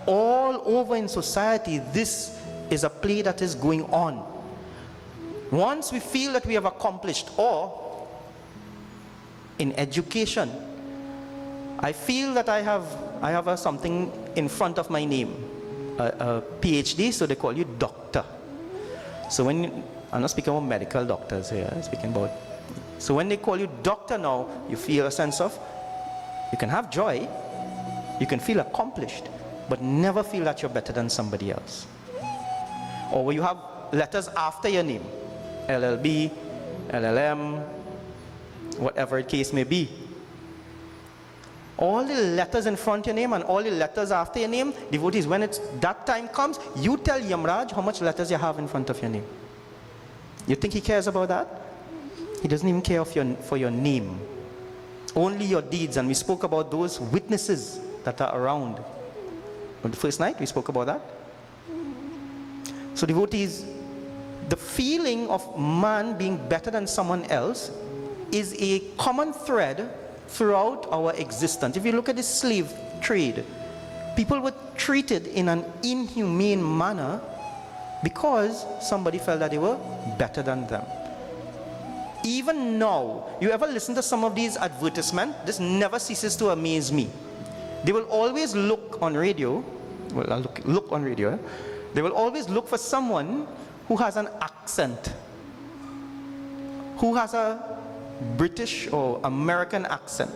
all over in society, this is a play that is going on. Once we feel that we have accomplished, or in education, I feel that I have something in front of my name, a PhD, so they call you doctor. So when I'm not speaking about medical doctors here, I'm speaking about. So when they call you doctor now, you feel a sense of, you can have joy, you can feel accomplished, but never feel that you're better than somebody else. Or where you have letters after your name, LLB, LLM, whatever the case may be. All the letters in front of your name and all the letters after your name, devotees, when that time comes, you tell Yamraj how much letters you have in front of your name. You think he cares about that? He doesn't even care for your name. Only your deeds. And we spoke about those witnesses that are around. On the first night, we spoke about that. So devotees, the feeling of man being better than someone else is a common thread throughout our existence. If you look at the slave trade, people were treated in an inhumane manner because somebody felt that they were better than them. Even now, you ever listen to some of these advertisements? This never ceases to amaze me. They will always look on radio, well, I'll look on radio, they will always look for someone who has an accent, who has a British or American accent,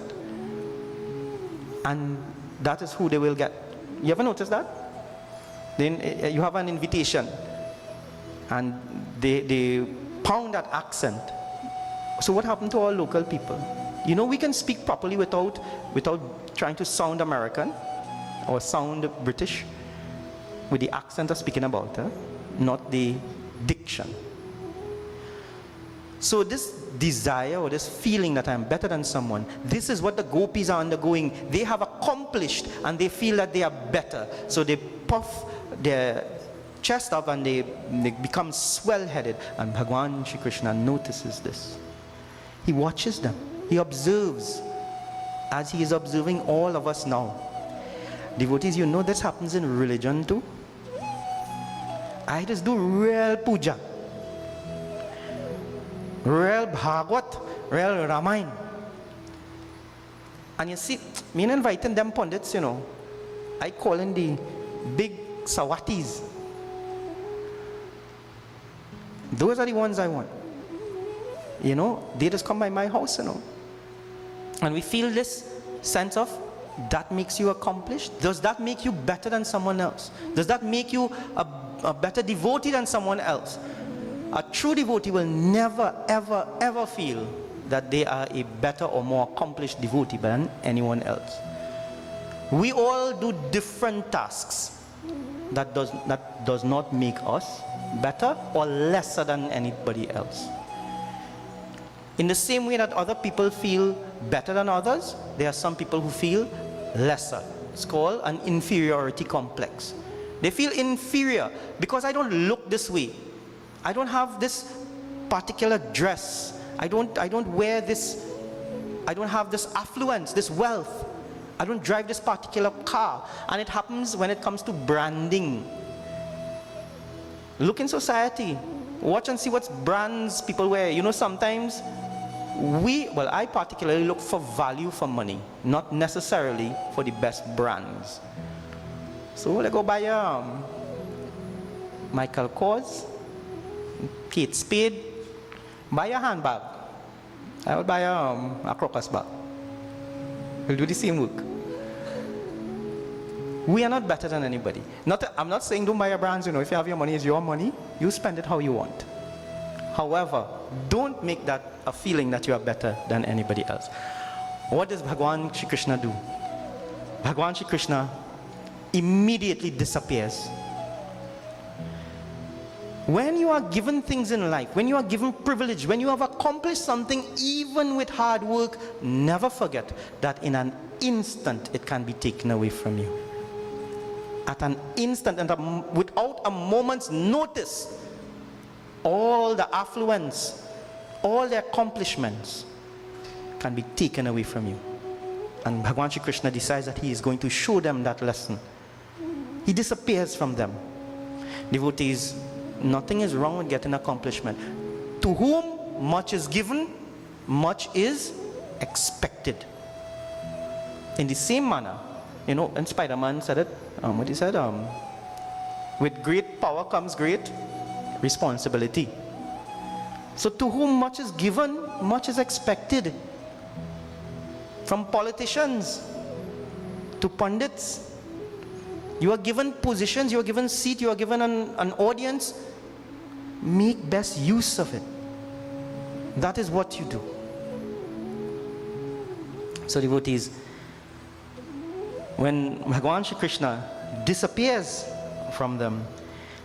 and that is who they will get. You ever notice that? Then you have an invitation and they pound that accent. So what happened to our local people? You know, we can speak properly without trying to sound American or sound British with the accent of speaking about, not the diction. So this desire or this feeling that I'm better than someone, this is what the gopis are undergoing. They have accomplished and they feel that they are better. So they puff their chest up and they become swell-headed. And Bhagwan Shri Krishna notices this. He watches them. He observes, as he is observing all of us now. Devotees, you know this happens in religion too. I just do real puja, real Bhagwat, real Ramayana. And you see, me inviting them pundits, you know, I call in the big sawatis. Those are the ones I want. You know, they just come by my house, you know. And we feel this sense of, that makes you accomplished? Does that make you better than someone else? Does that make you a better devotee than someone else? A true devotee will never, ever, ever feel that they are a better or more accomplished devotee than anyone else. We all do different tasks. That does not make us better or lesser than anybody else. In the same way that other people feel better than others, there are some people who feel lesser. It's called an inferiority complex. They feel inferior because I don't look this way. I don't have this particular dress. I don't wear this. I don't have this affluence, this wealth. I don't drive this particular car. And it happens when it comes to branding. Look in society. Watch and see what brands people wear. You know, sometimes I particularly look for value for money, not necessarily for the best brands. So I go buy Michael Kors, Kate Spade, buy a handbag. I will buy a crocus bag. We'll do the same work. We are not better than anybody. I'm not saying don't buy your brands, you know, if you have your money, it's your money, you spend it how you want. However, don't make that a feeling that you are better than anybody else. What does Bhagwan Shri Krishna do? Bhagwan Shri Krishna immediately disappears. When you are given things in life, when you are given privilege, when you have accomplished something even with hard work, never forget that in an instant it can be taken away from you. At an instant and without a moment's notice, all the affluence, all the accomplishments can be taken away from you. And Bhagwan Shri Krishna decides that he is going to show them that lesson. He disappears from them. Devotees, nothing is wrong with getting accomplishment. To whom much is given, much is expected. In the same manner, you know, and Spider-Man said it, what he said, with great power comes great responsibility. So to whom much is given, much is expected. From politicians to pundits, you are given positions, you are given seat, you are given an audience. Make best use of it. That is what you do. So devotees, when Bhagwan Shri Krishna disappears from them,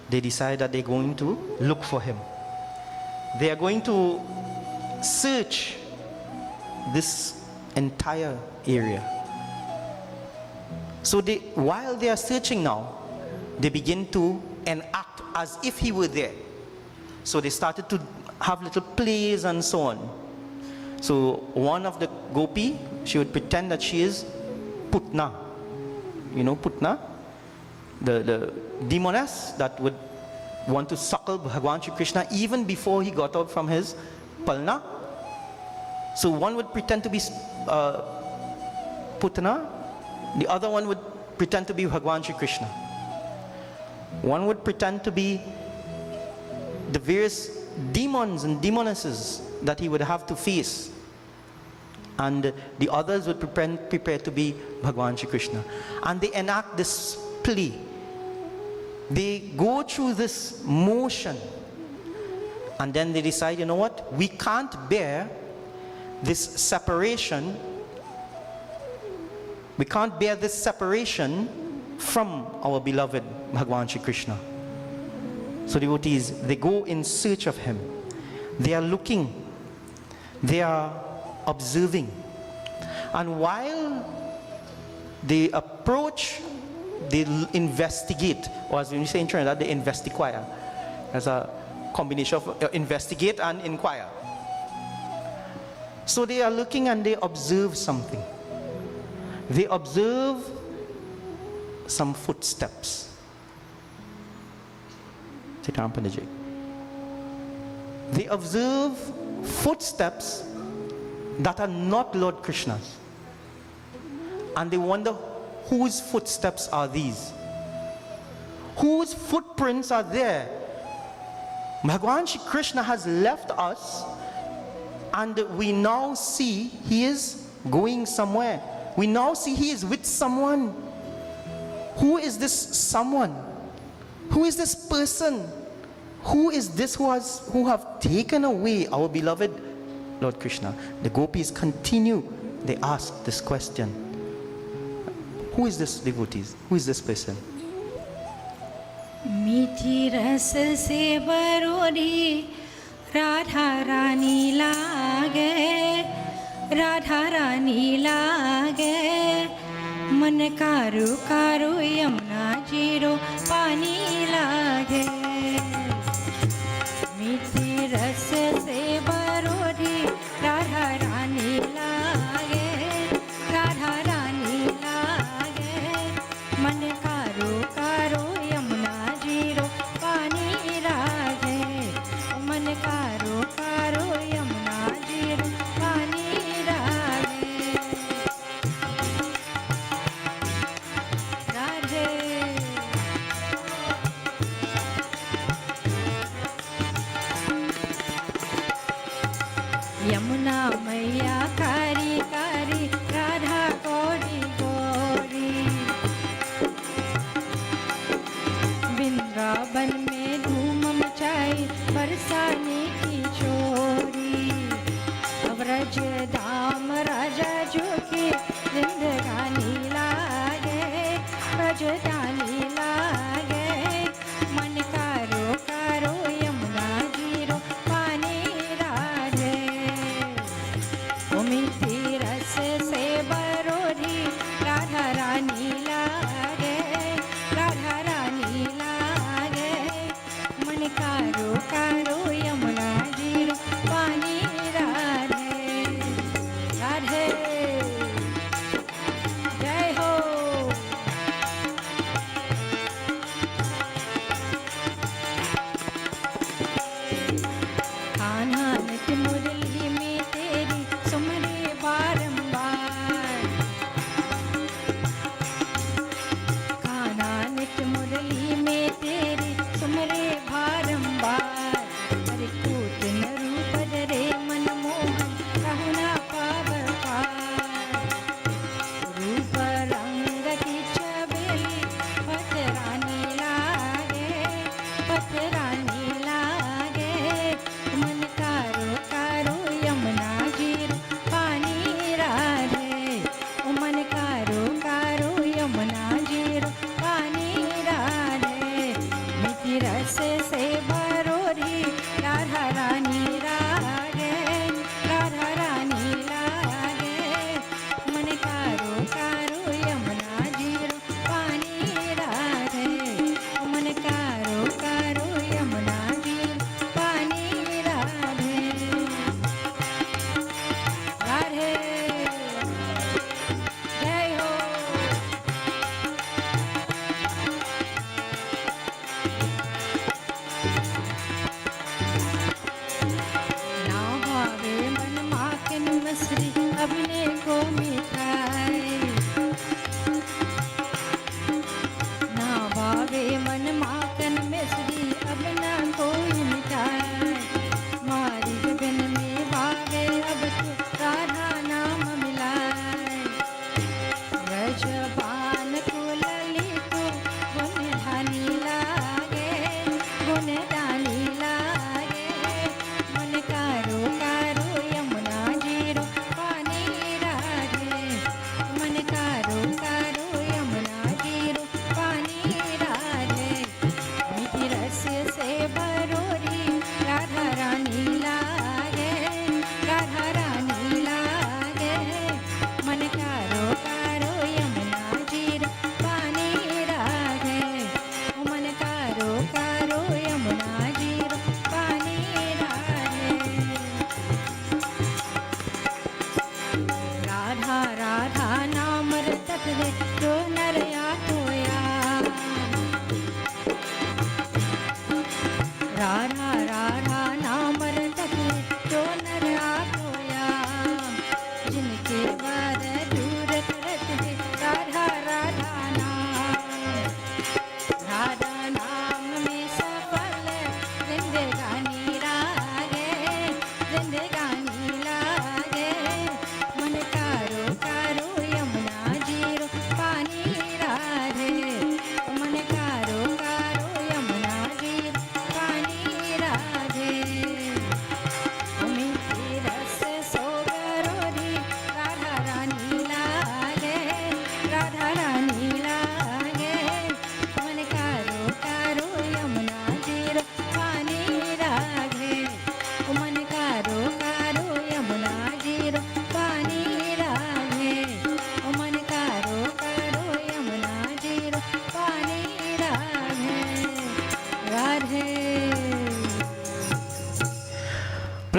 they decide that they're going to look for him. They are going to search this entire area. So while they are searching now, they begin to enact as if he were there. So they started to have little plays and so on. So one of the gopi, she would pretend that she is Putna. You know Putna? The demoness that would want to suckle Bhagwan Shri Krishna even before he got out from his palna. So one would pretend to be Putna, the other one would pretend to be Bhagwan Shri Krishna. One would pretend to be the various demons and demonesses that he would have to face. And the others would prepare to be Bhagwan Shri Krishna. And they enact this play. They go through this motion. And then they decide, you know what? We can't bear this separation. We can't bear this separation from our beloved Bhagwan Shri Krishna. So devotees, they go in search of him. They are looking. They are observing. And while they approach, they investigate. Or as we say in Trinidad, they investigate. There's a combination of investigate and inquire. So they are looking and they observe something. They observe some footsteps. They observe footsteps that are not Lord Krishna's. And they wonder, whose footsteps are these? Whose footprints are there? Bhagwan Shri Krishna has left us, and we now see he is going somewhere. We now see he is with someone. Who is this someone? Who is this person? Who is this who have taken away our beloved Lord Krishna? The gopis continue. They ask this question. Who is this, devotees? Who is this person? मीठी रस से बरोरी राधा रानी लागे, राधा रानी लागे, मन कारू कारू Yamuna zero पानी लागे। मीठी रस से बरोरी राधा रानी लागे, राधा रानी लागे, मन कारू कारू यमुना जीरो पानी लागे, मन कारू कारू यमुना जीरो पानी लागे। राधे यमुना मैया कारी कारी राधा गोरी गोरी, वृंदावन में धूम मचाई बरसाने की छोरी। अब रज धाम राजा जो की जिंदगानी लागे, रजधानी लागे, मन कारो कारो यमुना जीरो पानी राधे। ओ मीठी रस से बरोरी राधा रानी लागे, राधा रानी लागे, मन कारो कारो यमुना जीरो पानी राधे। राधे जय हो।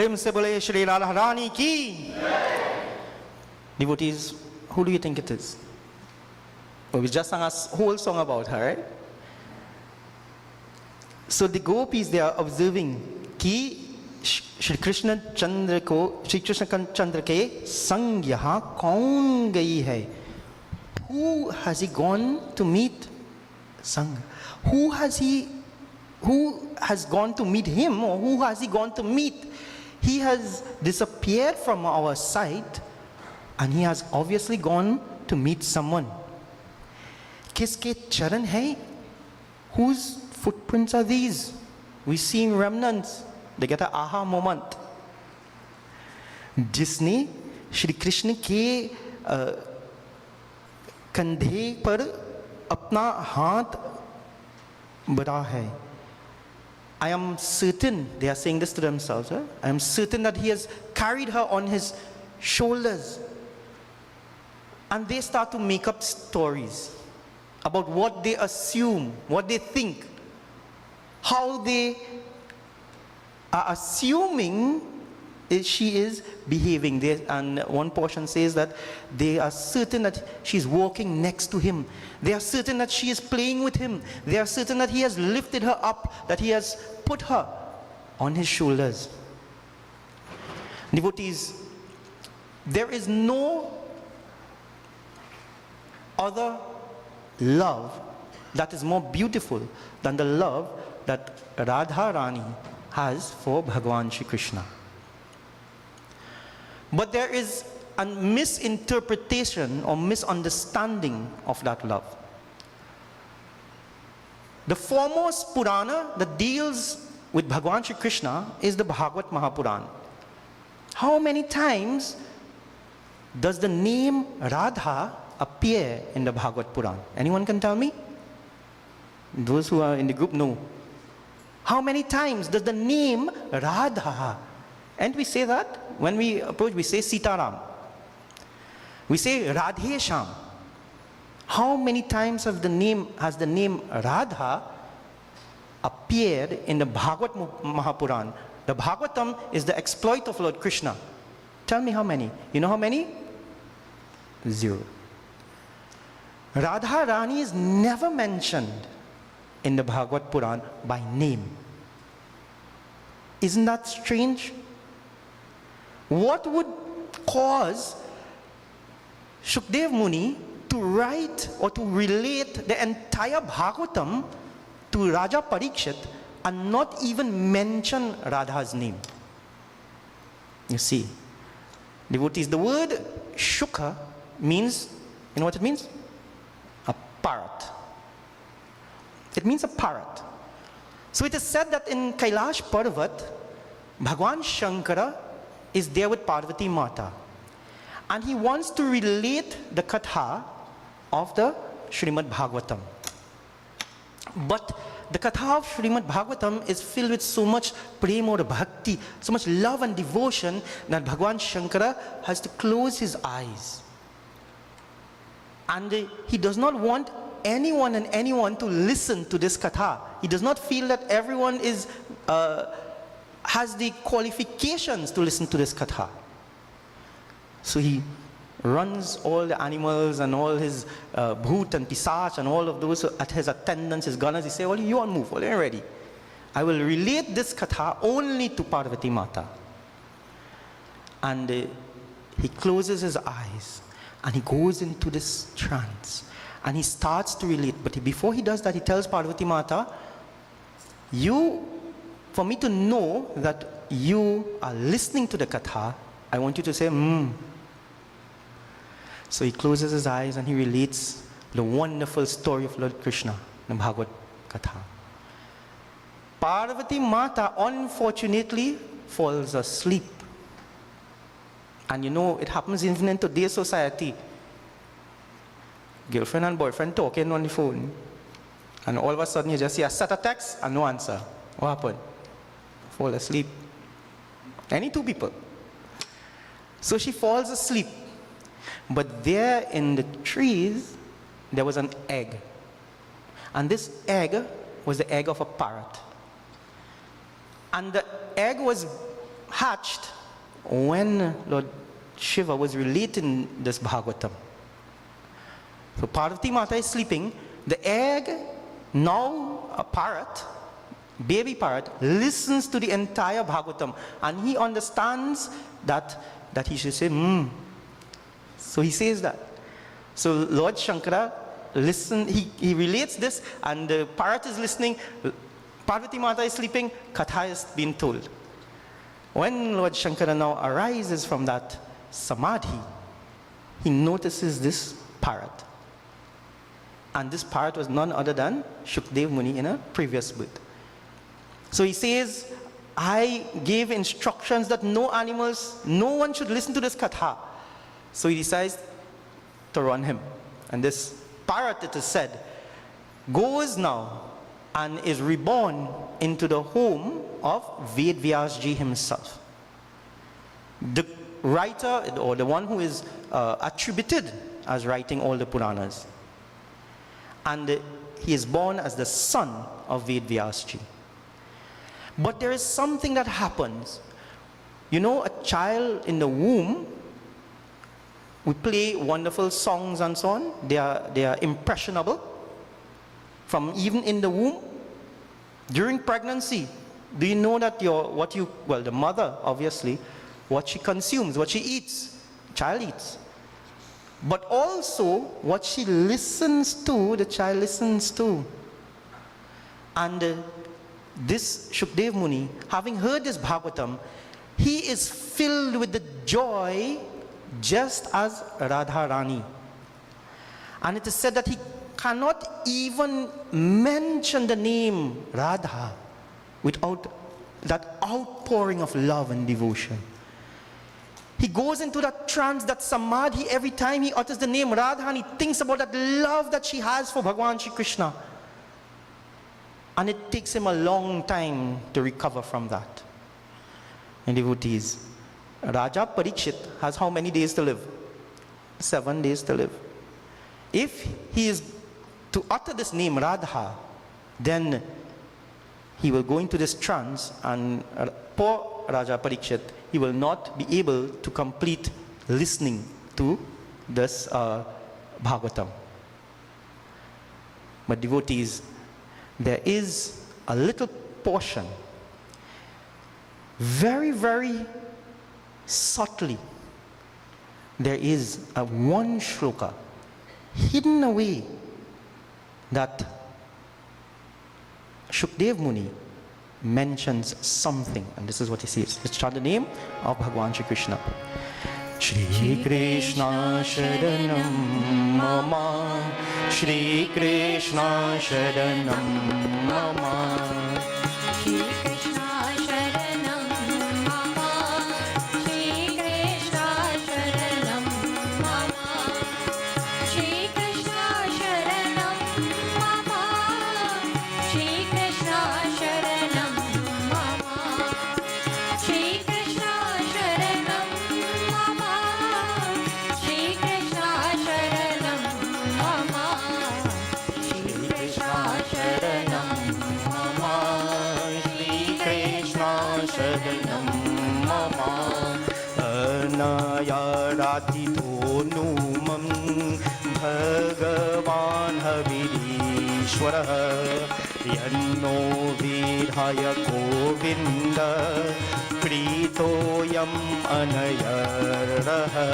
Prem se bole Shri Radha Rani ki. Devotees, who do you think it is? Well, we just sang a whole song about her, right? So the gopis, they are observing ki Shri Krishna Chandra ke sang yahan kaun gayi hai? Who has he gone to meet? Sang. Who has gone to meet him, or who has he gone to meet? He has disappeared from our sight, and he has obviously gone to meet someone. Kiske charan hai? Whose footprints are these? We see remnants. They get an aha moment. जिसने श्री कृष्ण के कंधे पर अपना हाथ बढ़ा है. I am certain, they are saying this to themselves, I am certain that he has carried her on his shoulders. And they start to make up stories about what they assume, what they think, how they are assuming she is behaving. And one portion says that they are certain that she's walking next to him. They are certain that she is playing with him. They are certain that he has lifted her up, that he has put her on his shoulders. Devotees, there is no other love that is more beautiful than the love that Radha Rani has for Bhagwan Shri Krishna. But there is a misinterpretation or misunderstanding of that love. The foremost Purana that deals with Bhagwan Shri Krishna is the Bhagwat Mahapuran. How many times does the name Radha appear in the Bhagwat Puran? Anyone can tell me? Those who are in the group know. How many times does the name Radha, and we say that when we approach, we say Sitaram, we say Radhe Sham. How many times has the name Radha appeared in the Bhagwat Mahapuran? The Bhagavatam is the exploit of Lord Krishna. Tell me how many? You know how many? 0. Radha Rani is never mentioned in the Bhagwat Puran by name. Isn't that strange? What would cause Shukdev Muni to write or to relate the entire Bhagavatam to Raja Parikshit and not even mention Radha's name? You see, devotees, the word Shukha means, you know what it means? A parrot. It means a parrot. So it is said that in Kailash Parvat, Bhagwan Shankara is there with Parvati Mata. And he wants to relate the katha of the Srimad Bhagavatam. But the katha of Srimad Bhagavatam is filled with so much prema or bhakti, so much love and devotion that Bhagwan Shankara has to close his eyes. And he does not want anyone to listen to this katha. He does not feel that everyone has the qualifications to listen to this katha. So he runs all the animals and all his bhoot and pisach and all of those at his attendants, his gunners. He says, "Well, you all move, well, you're ready. I will relate this katha only to Parvati Mata." And he closes his eyes and he goes into this trance and he starts to relate. But before he does that, he tells Parvati Mata, for me to know that you are listening to the katha, I want you to say, So he closes his eyes and he relates the wonderful story of Lord Krishna, the Bhagavad Katha. Parvati Mata unfortunately falls asleep. And you know, it happens even in today's society. Girlfriend and boyfriend talking on the phone. And all of a sudden you just see a set of text and no answer. What happened? Fall asleep. Any two people. So she falls asleep. But there in the trees, there was an egg. And this egg was the egg of a parrot. And the egg was hatched when Lord Shiva was relating this Bhagavatam. So Parvati Mata is sleeping. The egg, now a parrot, baby parrot, listens to the entire Bhagavatam, and he understands that he should say, So he says that. So Lord Shankara he relates this, and the parrot is listening. Parvati Mata is sleeping, Katha is being told. When Lord Shankara now arises from that samadhi, he notices this parrot. And this parrot was none other than Shukdev Muni in a previous birth. So he says, I gave instructions that no one should listen to this Katha. So he decides to run him. And this parrot, it is said, goes now and is reborn into the home of Ved Vyasji himself. The writer, or the one who is attributed as writing all the Puranas. And he is born as the son of Ved Vyasji. But there is something that happens. You know, a child in the womb, we play wonderful songs and so on. They are impressionable from even in the womb. During pregnancy, do you know that the mother, obviously, what she consumes, what she eats, child eats. But also, what she listens to, the child listens to. And this Shukdev Muni, having heard this Bhagavatam, he is filled with the joy just as Radha Rani. And it is said that he cannot even mention the name Radha without that outpouring of love and devotion. He goes into that trance, that samadhi, every time he utters the name Radha, and he thinks about that love that she has for Bhagavan Shri Krishna. And it takes him a long time to recover from that. And devotees, Raja Parikshit has how many days to live? 7 days to live. If he is to utter this name Radha, then he will go into this trance, and poor Raja Parikshit, he will not be able to complete listening to this Bhagavatam. But devotees, there is a little portion, very, very subtly, there is a one shloka hidden away that Shukdev Muni mentions something, and this is what he says. Let's start the name of Bhagavan Shri Krishna. Shri Krishna Sharanam Mama, Shri Krishna Sharanam Mama, Shri Krishna Sharanam Mama, Shri Krishna Sharanam Mama, Shri Krishna Sharanam Mama, Shri Krishna Sharanam Mama, Shri Krishna Sharanam Mama, Shri Krishna Sharanam Mama, Shri Krishna Sharanam Mama, Shri Krishna Sharanam Mama, Anaya Ratito Numam Bhagavan Havirishwara Yanno Vidhaya Govinda Pritoyam Anayaraha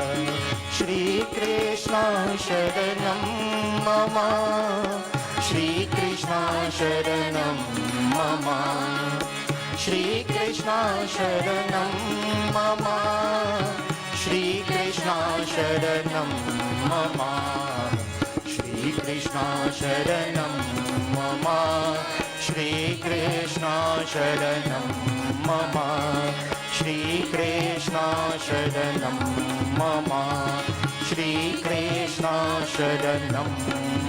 Shri Krishna Sharanam Mama, Shri Krishna Sharanam Mama, Shri Krishna Sharanam Mama, Shri Krishna Sharanam Mama, Shri Krishna Sharanam Mama, Shri Krishna Sharanam Mama, Shri Krishna Sharanam Mama, Shri Krishna Sharanam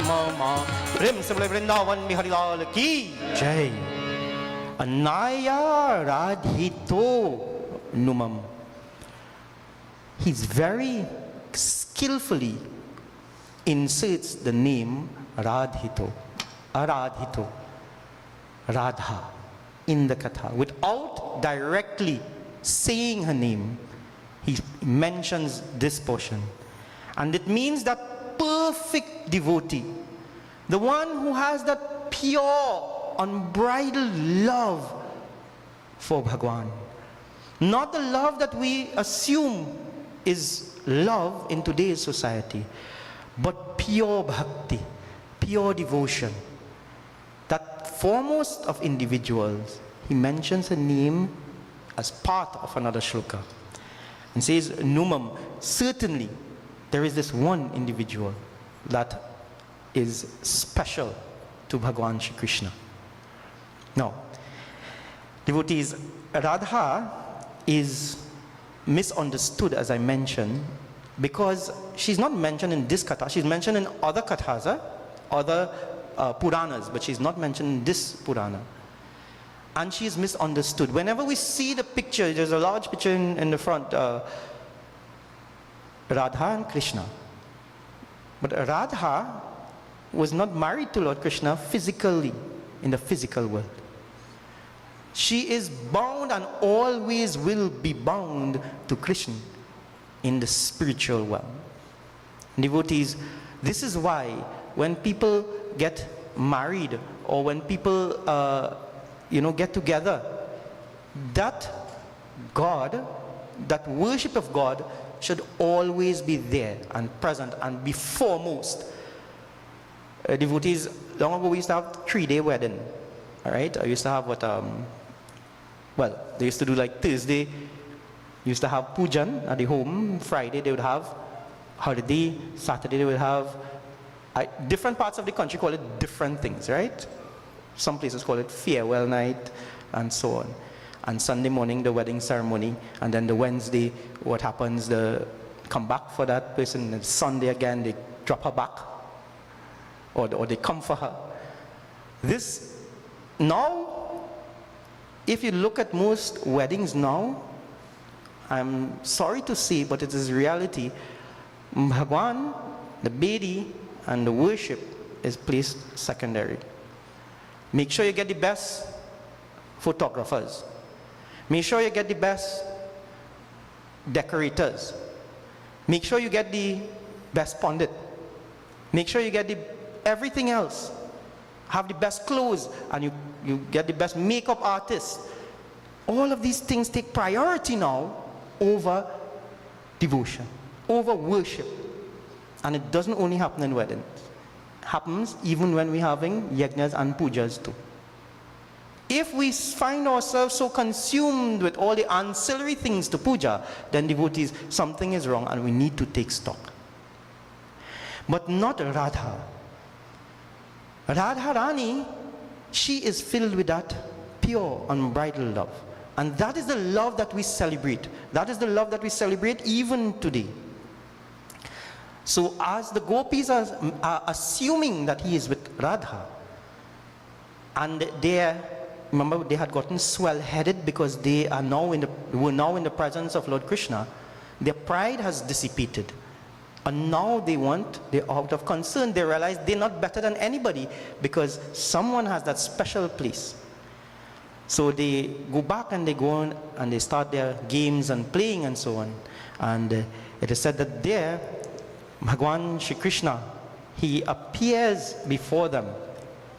Mama. Prem se bole Vrindavan Bihari Lal ki Jai. Anaya Radhito Numam. He's very skillfully inserts the name Radhito, Radha in the Katha without directly saying her name, he mentions this portion. And it means that perfect devotee, the one who has that pure, unbridled love for Bhagwan. Not the love that we assume is love in today's society, but pure bhakti, pure devotion. That foremost of individuals, he mentions a name as part of another shloka and says, Numam, certainly there is this one individual that is special to Bhagwan Shri Krishna. Now, devotees, Radha is misunderstood, as I mentioned, because she's not mentioned in this katha. She's mentioned in other kathas, other Puranas, but she's not mentioned in this Purana. And she is misunderstood. Whenever we see the picture, there's a large picture in the front, Radha and Krishna. But Radha was not married to Lord Krishna physically, in the physical world. She is bound and always will be bound to Krishna in the spiritual world. Devotees, this is why when people get married or when people get together, that God, that worship of God should always be there and present and be foremost. Devotees, long ago we used to have 3-day wedding. All right, I used to have they used to do like Thursday, used to have pujan at the home. Friday they would have holiday. Saturday they would have, different parts of the country call it different things, right? Some places call it farewell night and so on. And Sunday morning the wedding ceremony, and then the Wednesday what happens, the come back for that person, and Sunday again they drop her back, or they come for her. This now, if you look at most weddings now, I'm sorry to say, but it is reality, Bhagwan, the Bedi, and the worship is placed secondary. Make sure you get the best photographers. Make sure you get the best decorators. Make sure you get the best pundit. Make sure you get everything else. Have the best clothes, and you get the best makeup artist. All of these things take priority now over devotion, over worship. And it doesn't only happen in weddings. It happens even when we're having yagnas and pujas too. If we find ourselves so consumed with all the ancillary things to puja, then devotees, something is wrong and we need to take stock. But not Radha. Radharani, she is filled with that pure, unbridled love. And that is the love that we celebrate. That is the love that we celebrate even today. So as the gopis are assuming that he is with Radha, and remember they had gotten swell-headed because they were now in the presence of Lord Krishna, their pride has dissipated. And now they're out of concern. They realize they're not better than anybody because someone has that special place. So they go back and they go on and they start their games and playing and so on. And it is said that there, Bhagwan Shri Krishna, he appears before them.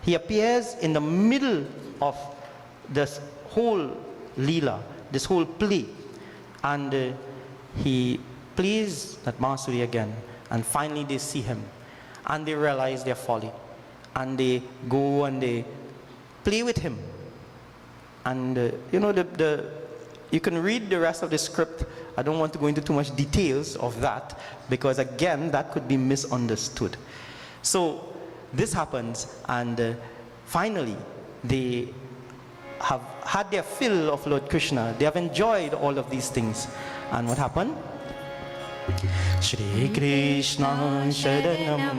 He appears in the middle of this whole Leela, this whole play. And he plays that Masuri again, and finally they see him and they realize their folly, and they go and they play with him. And you can read the rest of the script. I don't want to go into too much details of that because again that could be misunderstood. So this happens, and finally they have had their fill of Lord Krishna. They have enjoyed all of these things, and what happened? Shri Krishna Sharanam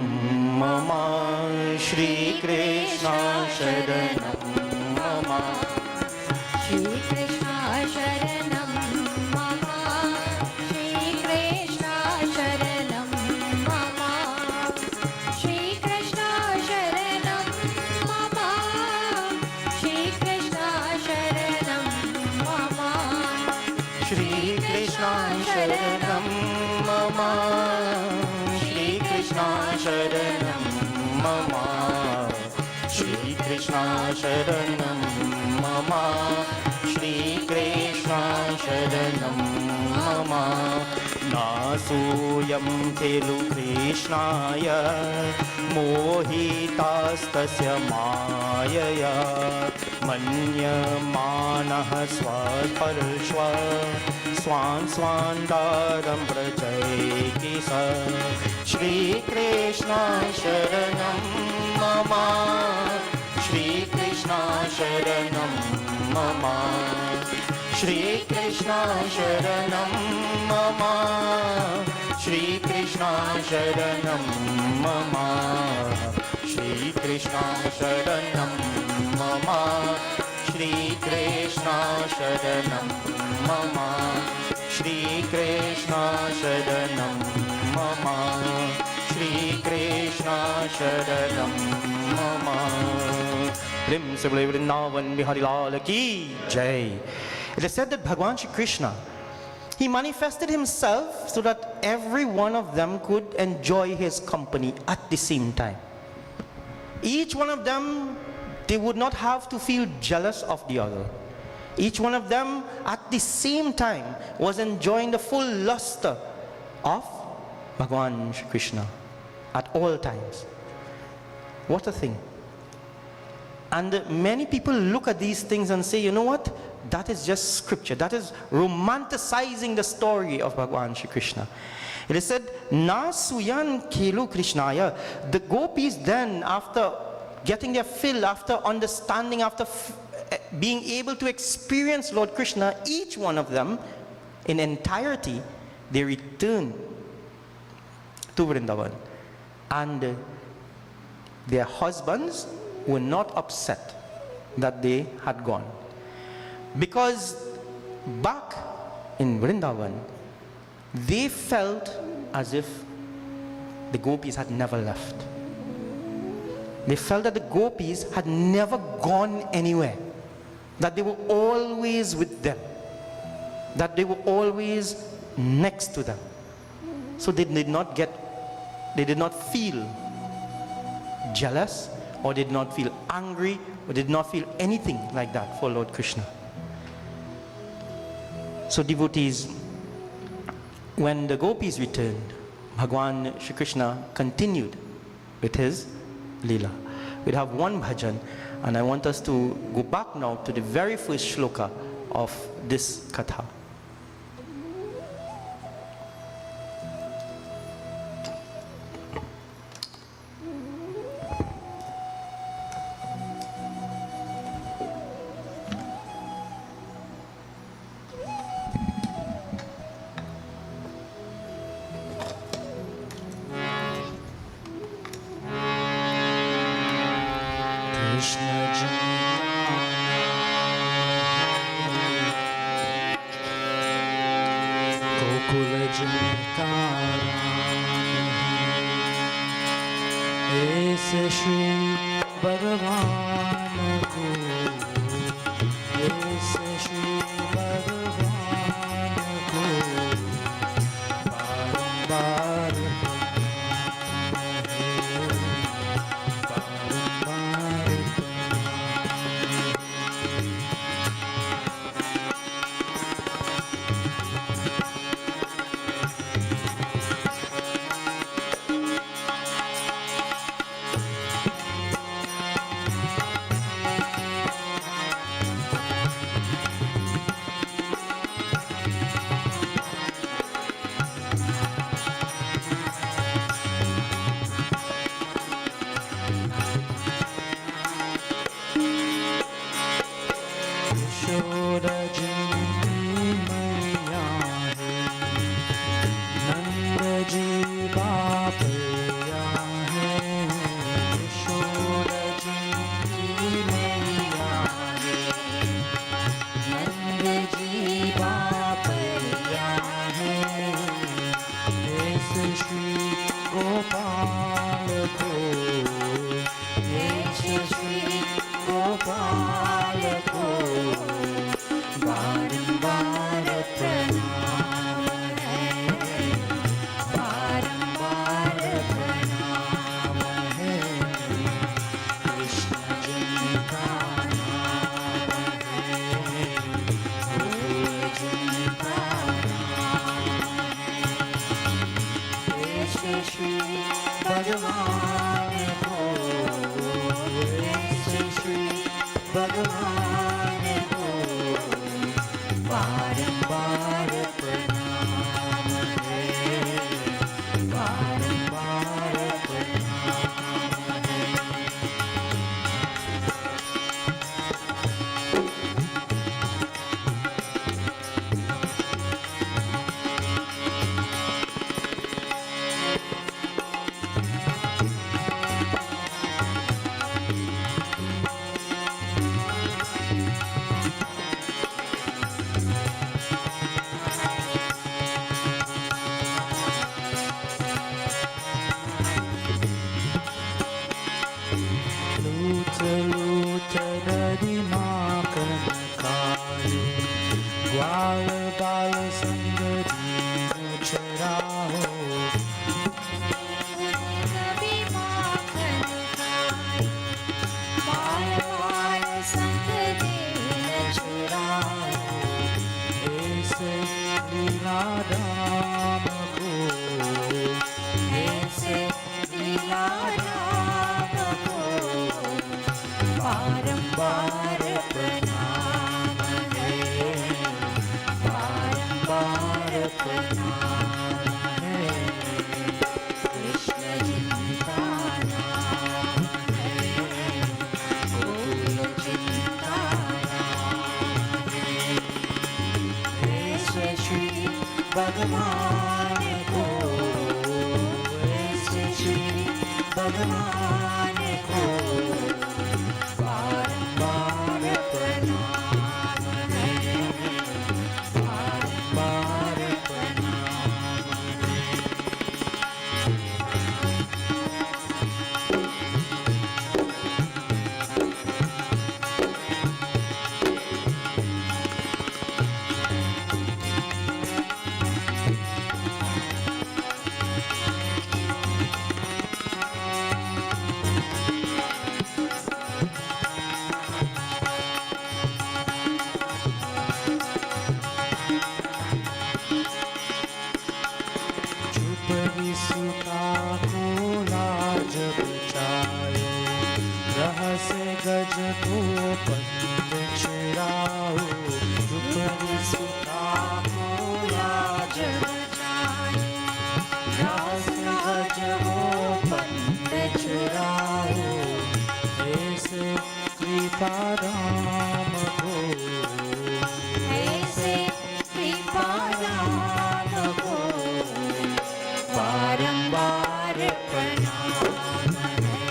Mama, Shri Krishna Sharanam Mama, Shri Krishna Sharanam Mama, Shri Krishna Sharanam Mama, Shri Krishna Sharanam Mama, Shri Krishna Sharanam Mama, Krishna Sharanam Mama, Shri Krishna Sharanam Mama, Shri Krishna Sharanam Mama, Shri Krishna Sharanam Mama. Nasuyam khelu Krishnaya mohitastasya mayaya manyamanah swaparshva swan swandaram prajayti sa. Shri Krishna Sharanam Mama, Shri Krishna Sharanam Mama, Shri Krishna Sharanam Mama, Shri Krishna Sharanam Mama, Shri Krishna Sharanam Mama, Shri Krishna Sharanam Mama, Shri Krishna Sharanam Mama, Shri Krishna Sharanam Mama. Prim se bole Vrindavan Bihari Lal ki Jai. It is said that Bhagwan Shri Krishna, he manifested himself so that every one of them could enjoy his company at the same time. Each one of them, they would not have to feel jealous of the other. Each one of them at the same time was enjoying the full luster of Bhagwan Shri Krishna at all times. What a thing. And many people look at these things and say, you know what? That is just scripture. That is romanticizing the story of Bhagwan Shri Krishna. It is said, Nasuyan Kelu Krishnaya. The gopis then, after getting their fill, after understanding, after being able to experience Lord Krishna, each one of them in entirety, they return to Vrindavan. And their husbands were not upset that they had gone. Because back in Vrindavan, they felt as if the gopis had never left. They felt that the gopis had never gone anywhere, that they were always with them, that they were always next to them. So they did not feel jealous, or did not feel angry, or did not feel anything like that for Lord Krishna. So devotees, when the gopis returned, Bhagwan Shri Krishna continued with his Leela. We'd have one bhajan, and I want us to go back now to the very first shloka of this katha. भगवान को बारंबार प्रणाम है, बारंबार प्रणाम है। लूट लूट नदी माखन खाए, ग्वाल बाल संग दीन चराहो। कभी माखन खाए, बाल बाल संग देन चुराओ। ऐसे लीला राम को, ऐसे लीला राम को बारंबार प्रणाम है, बारंबार प्रणाम है। कृष्ण जिनका नाम है, गोकुल जिनका नाम है। ऐसे श्री भगवान को, ऐसे श्री भगवान को बारंबार प्रणाम है, बारंबार प्रणाम है। झुपड़ी सुता को लाज बचायो, रहस्य गज को पंड चुराओ। झुपड़ी सुता को लाज बचाए, रहस्य गज को पंड चुराओ। ऐसे कृपा राम को, ऐसे कृपा राम को बारंबार प्रणाम है,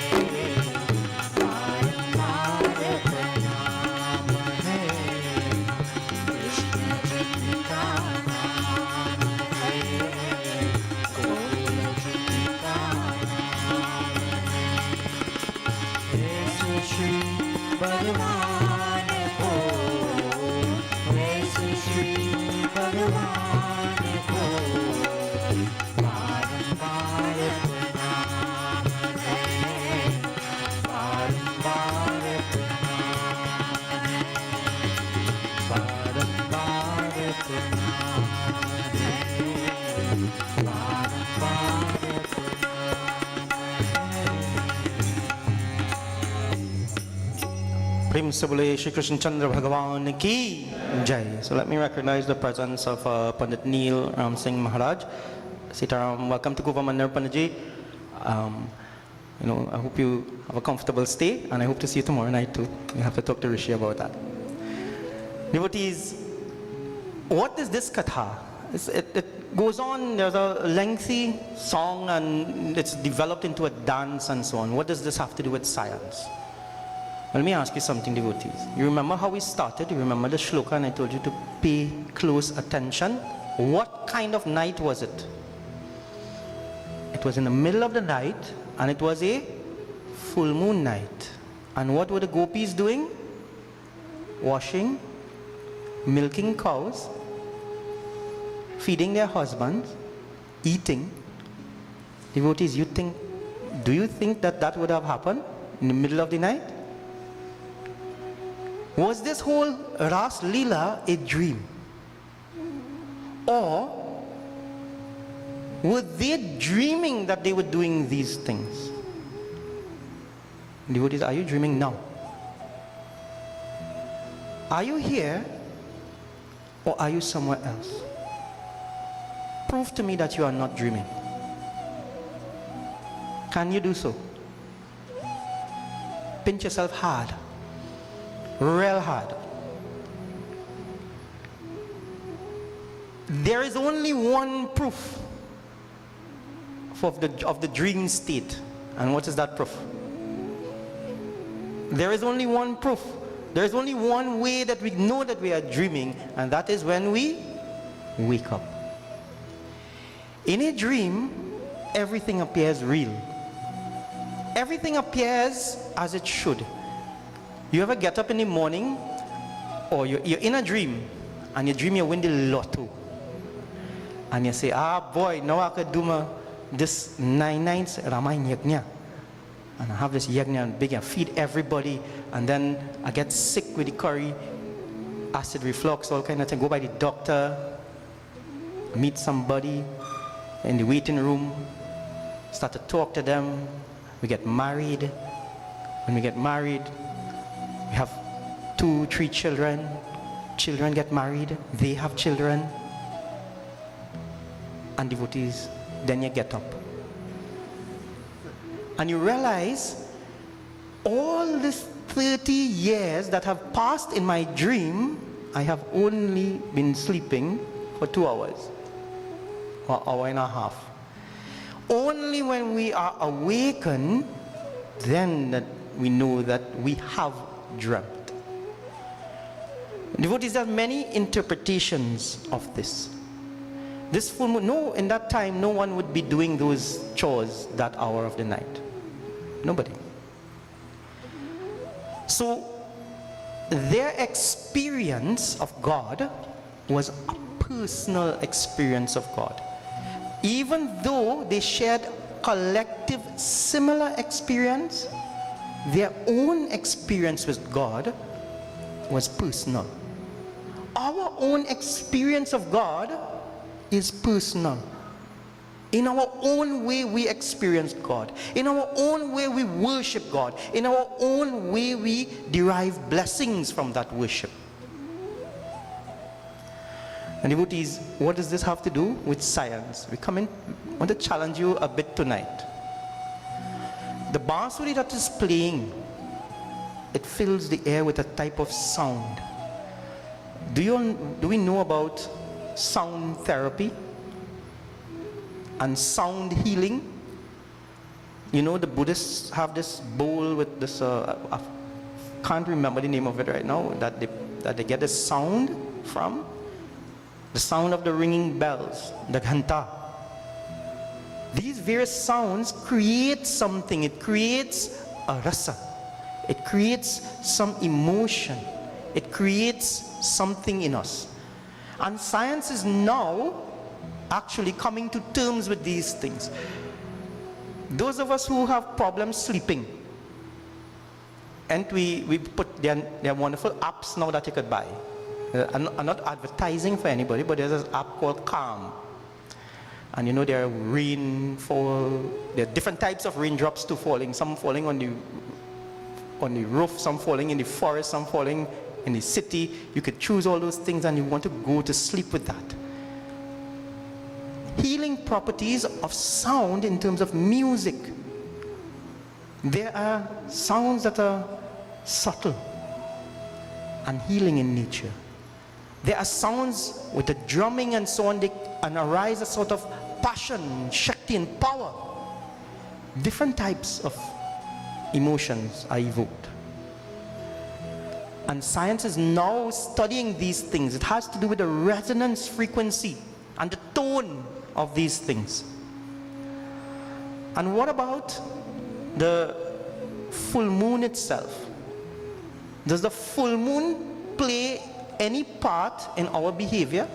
बारंबार प्रणाम है। कृष्ण जिनका नाम है, गोकुल जिनका नाम है। ऐसे श्री भगवान को, ऐसे श्री भगवान को बारंबार प्रणाम है, बारंबार प्रणाम है, बारंबार प्रणाम है, बारंबार प्रेम से बोले श्री कृष्ण चंद्र भगवान की जय. So let me recognize the presence of Pandit Neil Ram Singh Maharaj. Sitaram, welcome to Couva Mandir Panditji. I hope you have a comfortable stay, and I hope to see you tomorrow night too. We have to talk to Rishi about that. Devotees, what is this katha? It goes on, there's a lengthy song and it's developed into a dance and so on. What does this have to do with science? Well, let me ask you something, devotees. You remember how we started? You remember the shloka and I told you to pay close attention? What kind of night was it? It was in the middle of the night and it was a full moon night. And what were the gopis doing? Washing, milking cows, feeding their husbands, eating. Devotees, do you think that would have happened in the middle of the night? Was this whole Ras Leela a dream? Or were they dreaming that they were doing these things? Devotees, are you dreaming now? Are you here or are you somewhere else? Prove to me that you are not dreaming. Can you do so? Pinch yourself hard, real hard. There is only one proof of the dream state. And what is that proof? There is only one proof. There is only one way that we know that we are dreaming, and that is when we wake up. In a dream, everything appears real. Everything appears as it should. You ever get up in the morning, or you're in a dream, and you dream you win the lotto, and you say, ah boy, now I could do this 9 nights Rama Yagna, and I have this Yagna and big and feed everybody, and then I get sick with the curry, acid reflux, all kind of thing. Go by the doctor, meet somebody in the waiting room, start to talk to them. We get married. When we get married, we have 2, 3 children. Children get married, they have children, and devotees. Then you get up and you realize all these 30 years that have passed in my dream, I have only been sleeping for 2 hours or hour and a half. Only when we are awakened, then that we know that we have dreamt. Devotees, there are many interpretations of this. This full moon, no, in that time, no one would be doing those chores that hour of the night. Nobody. So, their experience of God was a personal experience of God. Even though they shared collective similar experience, their own experience with God was personal. Our own experience of God is personal. In our own way we experience God. In our own way we worship God. In our own way we derive blessings from that worship. And devotees, what does this have to do with science? I want to challenge you a bit tonight. The bansuri that is playing, it fills the air with a type of sound. Do we know about sound therapy and sound healing? You know, the Buddhists have this bowl with this, I can't remember the name of it right now, that they get the sound from. The sound of the ringing bells, the ghanta. These various sounds create something. It creates a rasa. It creates some emotion. It creates something in us. And science is now actually coming to terms with these things. Those of us who have problems sleeping, and we put their wonderful apps now that you could buy. I'm not advertising for anybody, but there's an app called Calm. And you know, there are rainfall, there are different types of raindrops too falling. Some falling on the roof, some falling in the forest, some falling in the city. You could choose all those things and you want to go to sleep with that. Healing properties of sound in terms of music. There are sounds that are subtle and healing in nature. There are sounds with the drumming and so on, and arise a sort of passion, shakti and power. Different types of emotions are evoked. And science is now studying these things. It has to do with the resonance frequency and the tone of these things. And what about the full moon itself? Does the full moon play any part in our behavior?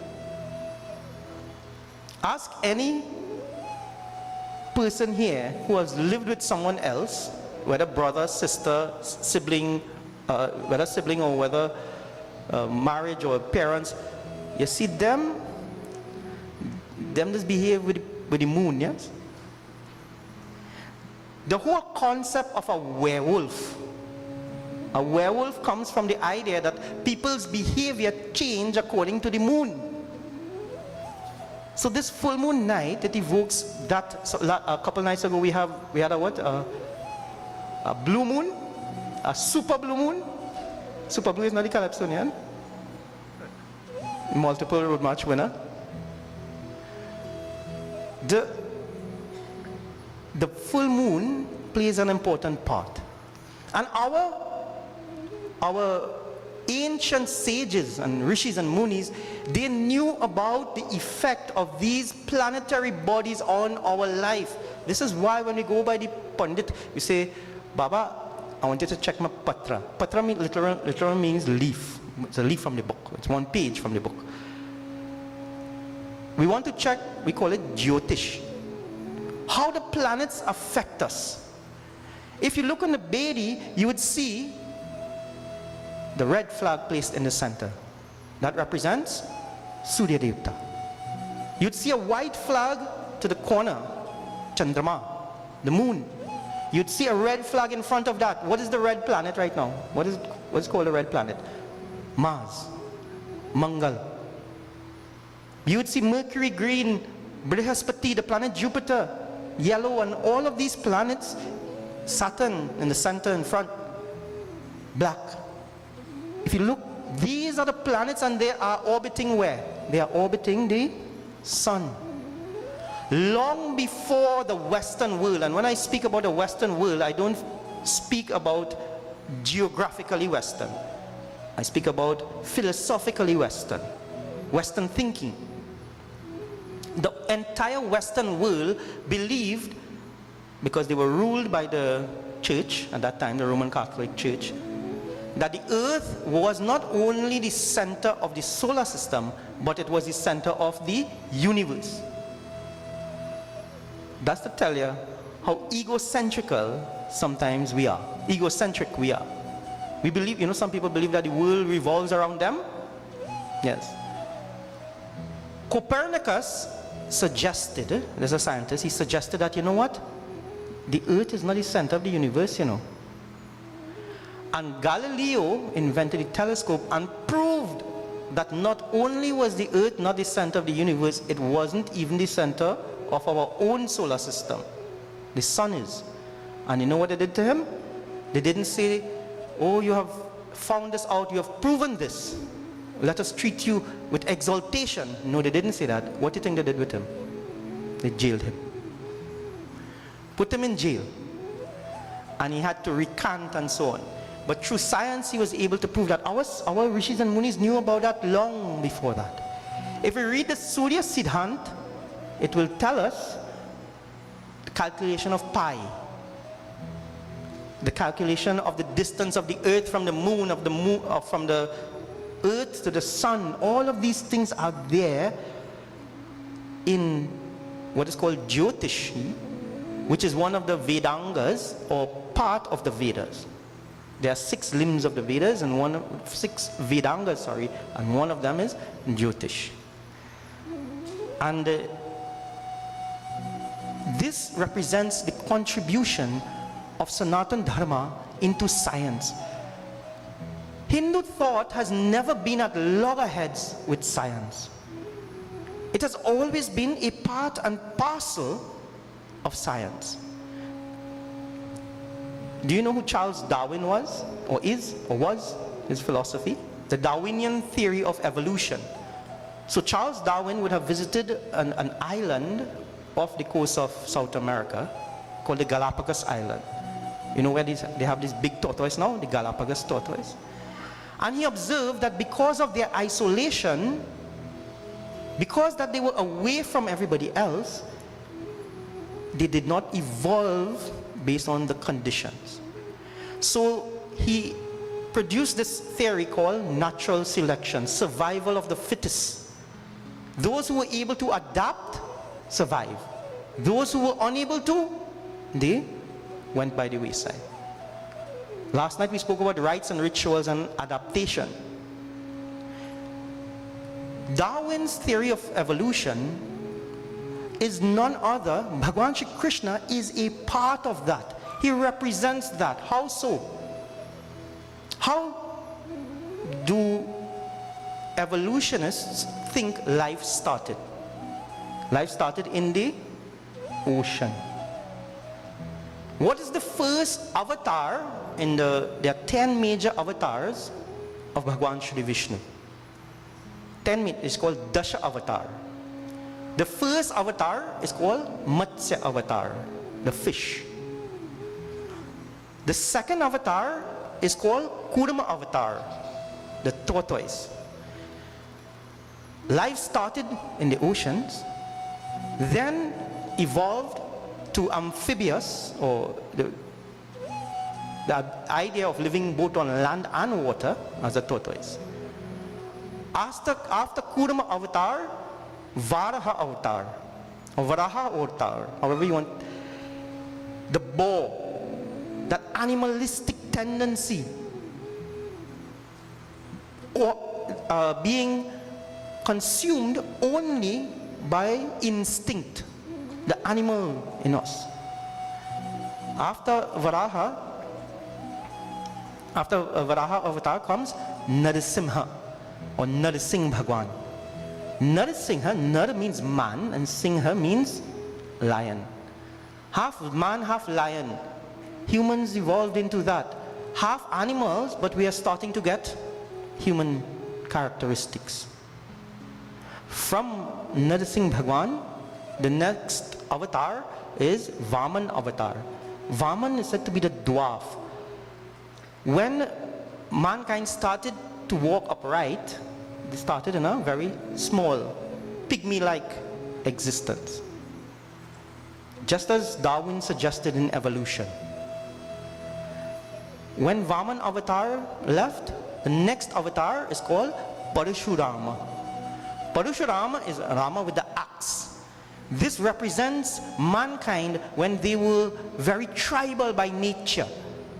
Ask any person here who has lived with someone else, whether brother, sister, sibling, whether sibling or whether marriage or parents. You see them just behave with the moon, yes? The whole concept of a werewolf A werewolf comes from the idea that people's behavior change according to the moon. So this full moon night, it evokes that. So a couple nights ago we had a what? A blue moon, a super blue moon. Super blue is not the Calypsonian. Multiple road march winner. The full moon plays an important part. And our ancient sages and rishis and munis, they knew about the effect of these planetary bodies on our life. This is why when we go by the Pandit, we say, Baba, I want you to check my patra. Patra literal means leaf. It's a leaf from the book. It's one page from the book. We want to check, we call it Jyotish. How the planets affect us. If you look on the Bedi, you would see the red flag placed in the center. That represents Surya Devta. You'd see a white flag to the corner, Chandrama, the moon. You'd see a red flag in front of that. What is the red planet right now? What's called a red planet? Mars, Mangal. You'd see Mercury green, Brihaspati, the planet Jupiter, yellow, and all of these planets, Saturn in the center in front, black. If you look, these are the planets and they are orbiting where? They are orbiting the sun. Long before the Western world, and when I speak about the Western world, I don't speak about geographically Western. I speak about philosophically Western, Western thinking. The entire Western world believed, because they were ruled by the church at that time, the Roman Catholic Church, that the earth was not only the center of the solar system, but it was the center of the universe. That's to tell you how egocentrical sometimes we are. Egocentric we are. We believe, some people believe that the world revolves around them. Yes. Copernicus suggested, there's a scientist, he suggested that, you know what? The earth is not the center of the universe, And Galileo invented the telescope and proved that not only was the earth not the center of the universe, it wasn't even the center of our own solar system. The sun is. And you know what they did to him? They didn't say, oh, you have found this out, you have proven this. Let us treat you with exaltation. No, they didn't say that. What do you think they did with him? They jailed him. Put him in jail. And he had to recant and so on. But through science, he was able to prove that our rishis and munis knew about that long before that. If we read the Surya Siddhant, it will tell us the calculation of pi. The calculation of the distance of the earth from the moon, from the earth to the sun. All of these things are there in what is called Jyotish, which is one of the Vedangas, or part of the Vedas. There are 6 limbs of the Vedas and 6 Vedangas, and one of them is Jyotish. And this represents the contribution of Sanatan Dharma into science. Hindu thought has never been at loggerheads with science. It has always been a part and parcel of science. Do you know who Charles Darwin was, or is, or was, his philosophy? The Darwinian theory of evolution. So Charles Darwin would have visited an island off the coast of South America called the Galapagos Island. You know where they have this big tortoise now, the Galapagos tortoise? And he observed that because of their isolation, because that they were away from everybody else, they did not evolve based on the conditions. So he produced this theory called natural selection, survival of the fittest. Those who were able to adapt, survive. Those who were unable to, they went by the wayside. Last night we spoke about rites and rituals and adaptation. Darwin's theory of evolution is none other. Bhagwan Shri Krishna is a part of that. He represents that. How so? How do evolutionists think life started? Life started in the ocean. What is the first avatar in there are 10 major avatars of Bhagwan Shri Vishnu. 10 is called Dasha Avatar. The first avatar is called Matsya Avatar, the fish. The second avatar is called Kurma Avatar, the tortoise. Life started in the oceans, then evolved to amphibious, or the idea of living both on land and water as a tortoise. After Kurma Avatar, Varaha Avatar, or Varaha Avatar, however you want, the boar, that animalistic tendency, or being consumed only by instinct, the animal in us. After Varaha Avatar comes Narasimha, or Narsingh Bhagwan. Narasimha, Nar means man and Singha means lion. Half man, half lion. Humans evolved into that. Half animals, but we are starting to get human characteristics. From Narsingh Bhagwan, the next avatar is Vaman Avatar. Vaman is said to be the dwarf. When mankind started to walk upright, they started in a very small, pygmy-like existence. Just as Darwin suggested in evolution. When Vaman Avatar left, the next avatar is called Parashurama. Parashurama is Rama with the axe. This represents mankind when they were very tribal by nature.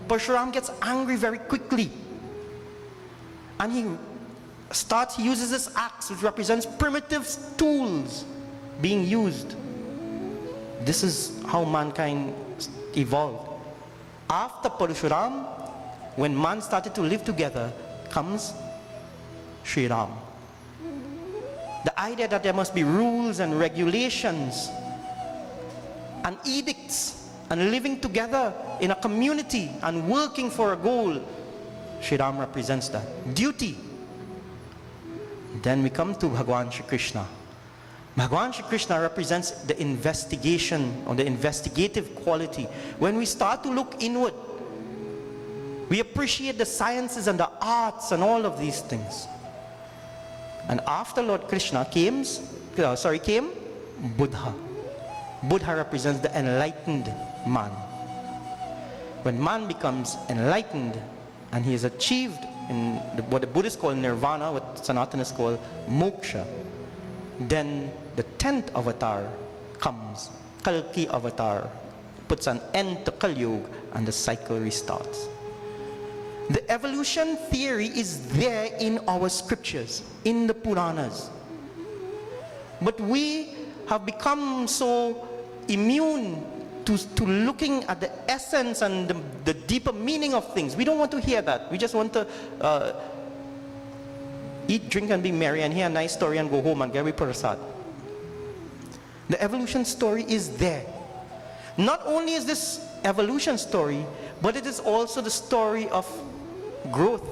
Parashuram gets angry very quickly. And he uses this axe, which represents primitive tools being used. This is how mankind evolved. After Parashuram, when man started to live together, comes Sri Ram. The idea that there must be rules and regulations and edicts and living together in a community and working for a goal, Sri Ram represents that. Duty. Then we come to Bhagwan Shri Krishna. Bhagwan Shri Krishna represents the investigation, or the investigative quality. When we start to look inward, we appreciate the sciences and the arts and all of these things. And after Lord Krishna came Buddha. Buddha represents the enlightened man. When man becomes enlightened and he has achieved in what the Buddhists call nirvana, what Sanatanists call moksha, then the 10th avatar comes, Kalki Avatar, puts an end to Kali Yuga, and the cycle restarts. The evolution theory is there in our scriptures, in the Puranas. But we have become so immune to looking at the essence and the deeper meaning of things. We don't want to hear that. We just want to eat, drink, and be merry, and hear a nice story and go home and get prasad. The evolution story is there. Not only is this evolution story, but it is also the story of growth.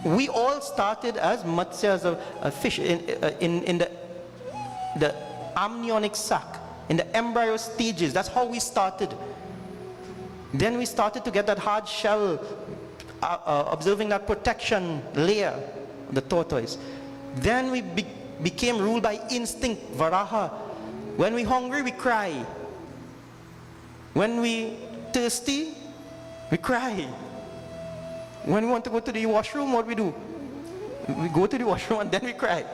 We all started as Matsya, as a fish in the amniotic sac, in the embryo stages. That's how we started. Then we started to get that hard shell, observing that protection layer, the tortoise. Then we became ruled by instinct, Varaha. When we're hungry, we cry. When we thirsty, we cry. When we want to go to the washroom, what we do? We go to the washroom and then we cry.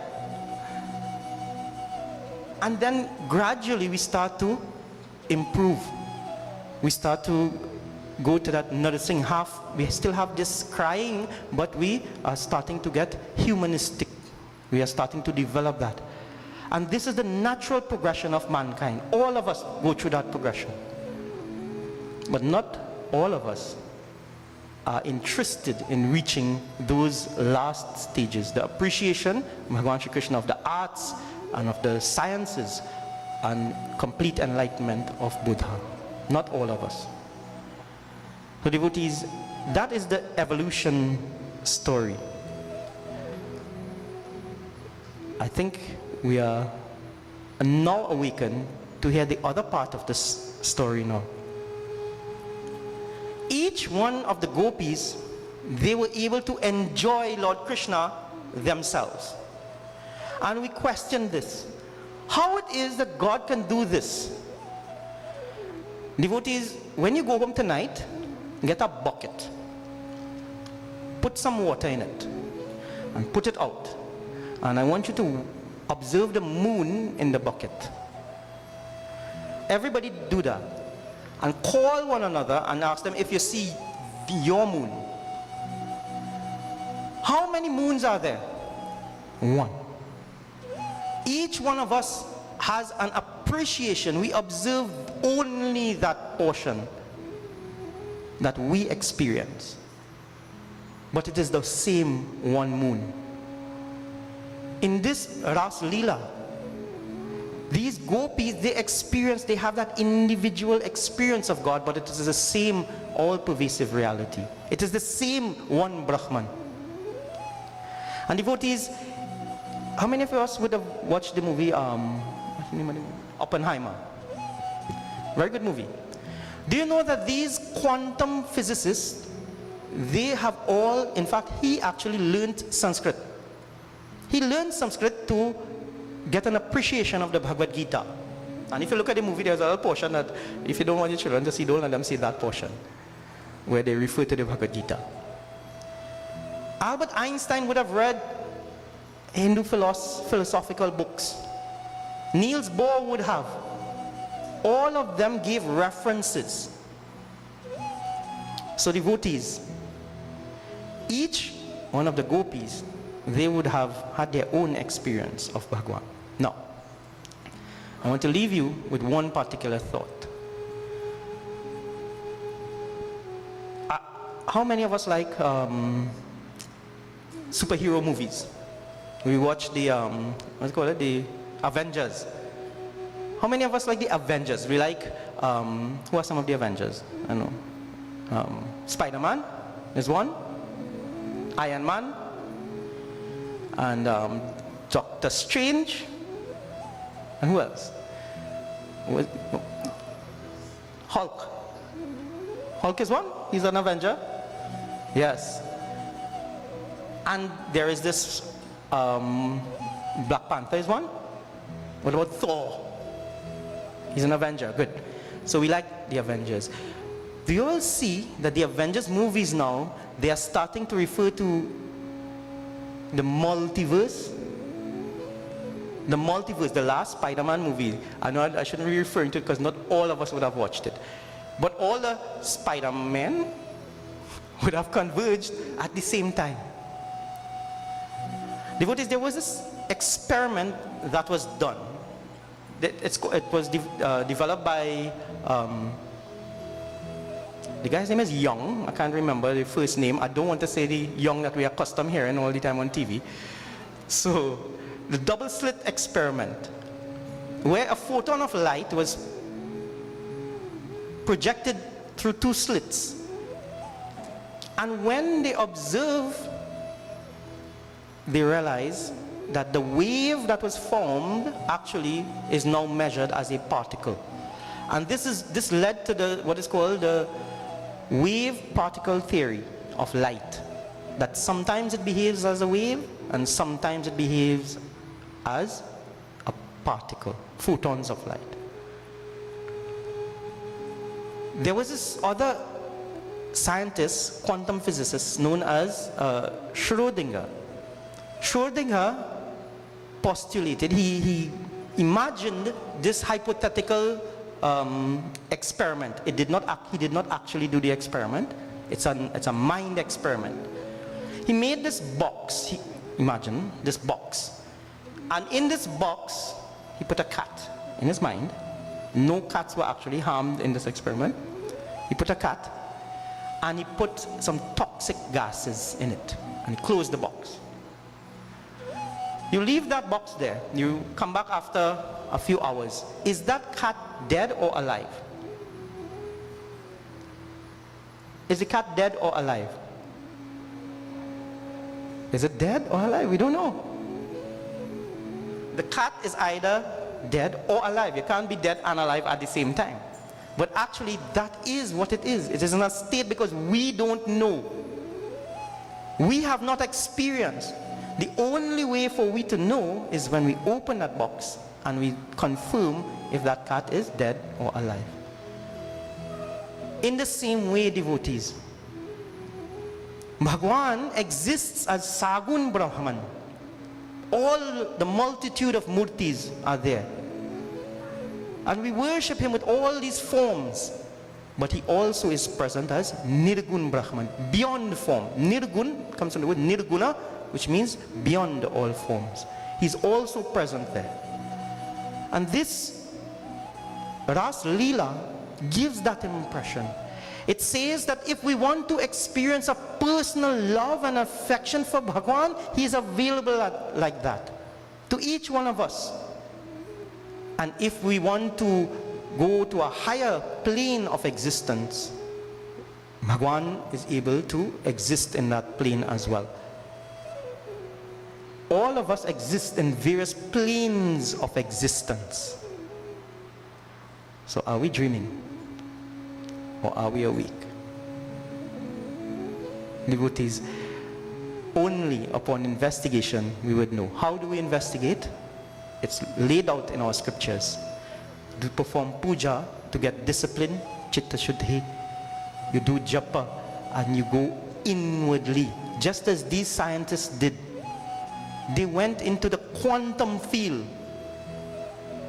And then gradually we start to improve. We start to go to that noticing half. We still have this crying, but we are starting to get humanistic. We are starting to develop that. And this is the natural progression of mankind. All of us go through that progression. But not all of us are interested in reaching those last stages, the appreciation, Bhagavan Shri Krishna, of the arts and of the sciences, and complete enlightenment of Buddha. Not all of us. So devotees, that is the evolution story. I think we are now awakened to hear the other part of this story now. Each one of the gopis, they were able to enjoy Lord Krishna themselves. And we question this. How it is that God can do this? Devotees, when you go home tonight, get a bucket, put some water in it, and put it out. And I want you to observe the moon in the bucket. Everybody do that. And call one another and ask them if you see your moon. How many moons are there? One. Each one of us has an appreciation. We observe only that portion that we experience. But it is the same one moon. In this Ras Leela, these gopis, they have that individual experience of God, but it is the same all-pervasive reality. It is the same one Brahman. And devotees, how many of us would have watched the movie Oppenheimer? Very good movie. Do you know that these quantum physicists, they have all, in fact, he actually learned Sanskrit. He learned Sanskrit to get an appreciation of the Bhagavad Gita. And if you look at the movie, there's a little portion that, if you don't want your children to see, don't let them see that portion, where they refer to the Bhagavad Gita. Albert Einstein would have read Hindu philosophical books. Niels Bohr would have. All of them gave references. So devotees, each one of the gopis, they would have had their own experience of Bhagwan. Now, I want to leave you with one particular thought. How many of us like superhero movies? We watch the, the Avengers. How many of us like the Avengers? We like, who are some of the Avengers? I don't know. Spider-Man is one. Iron Man. And Doctor Strange. And who else? Hulk. Hulk is one? He's an Avenger? Yes. And there is this Black Panther is one. What about Thor? He's an Avenger. Good. So we like the Avengers. Do you all see that the Avengers movies now, they are starting to refer to the multiverse? The multiverse, the last Spider-Man movie. I know I shouldn't be referring to it because not all of us would have watched it. But all the Spider-Men would have converged at the same time. Devotees, there was this experiment that was done. It was developed by, the guy's name is Young. I can't remember the first name. I don't want to say the Young that we are accustomed hearing all the time on TV. So, the double slit experiment, where a photon of light was projected through two slits. And when they observe, they realize that the wave that was formed actually is now measured as a particle. And this led to what is called the wave particle theory of light. That sometimes it behaves as a wave and sometimes it behaves as a particle, photons of light. There was this other scientist, quantum physicist, known as Schrödinger. Schrödinger postulated, he imagined this hypothetical experiment. He did not actually do the experiment. It's a mind experiment. He made this box. Imagine this box. And in this box, he put a cat in his mind. No cats were actually harmed in this experiment. He put a cat. and he put some toxic gases in it, and he closed the box. You leave that box there, you come back after a few hours. Is that cat dead or alive? Is the cat dead or alive? Is it dead or alive? We don't know. The cat is either dead or alive. You can't be dead and alive at the same time. But actually, that is what it is. It is in a state because we don't know. We have not experienced. The only way for we to know is when we open that box and we confirm if that cat is dead or alive. In the same way, devotees, Bhagwan exists as Sagun Brahman. All the multitude of murtis are there. And we worship him with all these forms. But he also is present as Nirgun Brahman, beyond form. Nirgun comes from the word Nirguna, which means beyond all forms. He's also present there. And this Ras Leela gives that impression. It says that if we want to experience a personal love and affection for Bhagwan, he is available like that to each one of us. And if we want to go to a higher plane of existence, Bhagwan is able to exist in that plane as well. All of us exist in various planes of existence. So are we dreaming? Or are we awake? Devotees, only upon investigation we would know. How do we investigate? It's laid out in our scriptures. To perform puja, to get discipline, chitta shuddhi. You do japa and you go inwardly. Just as these scientists did. They went into the quantum field.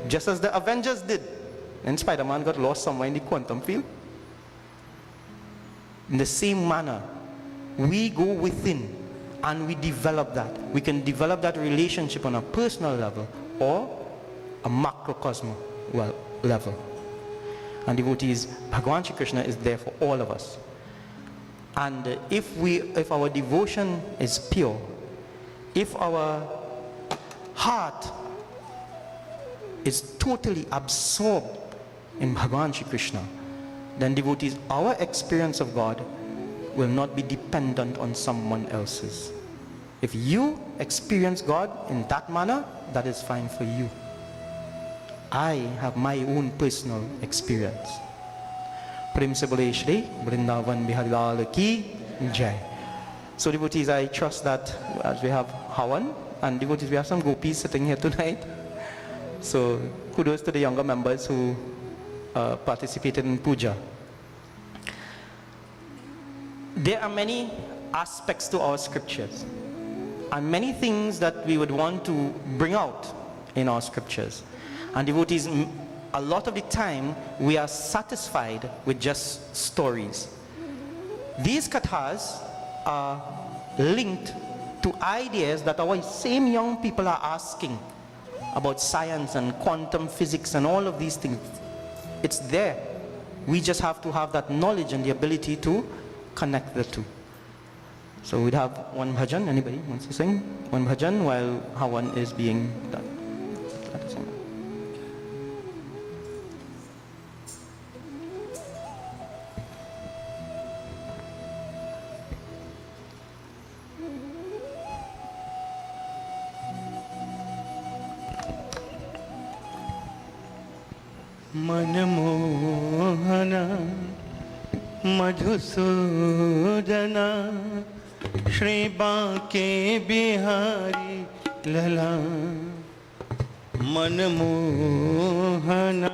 Just as the Avengers did. And Spider-Man got lost somewhere in the quantum field. In the same manner, we go within and we develop that. We can develop that relationship on a personal level or a macrocosm level. And devotees, Bhagwan Shri Krishna is there for all of us. And if our devotion is pure, if our heart is totally absorbed in Bhagwan Shri Krishna, then devotees, our experience of God will not be dependent on someone else's. If you experience God in that manner, that is fine for you. I have my own personal experience. Prem se bole Shri Vrindavan Bihari Lal Ki Jai. So devotees, I trust that as we have Hawan, and devotees, we have some gopis sitting here tonight. So kudos to the younger members who participated in puja. There are many aspects to our scriptures and many things that we would want to bring out in our scriptures. And devotees, a lot of the time we are satisfied with just stories. These kathas are linked to ideas that our same young people are asking about science and quantum physics and all of these things. It's there. We just have to have that knowledge and the ability to connect the two. So we'd have one bhajan. Anybody wants to sing? One bhajan while Hawan is being done. मनमोहना Madhusudana Shri Banke Bihari लला मनमोहना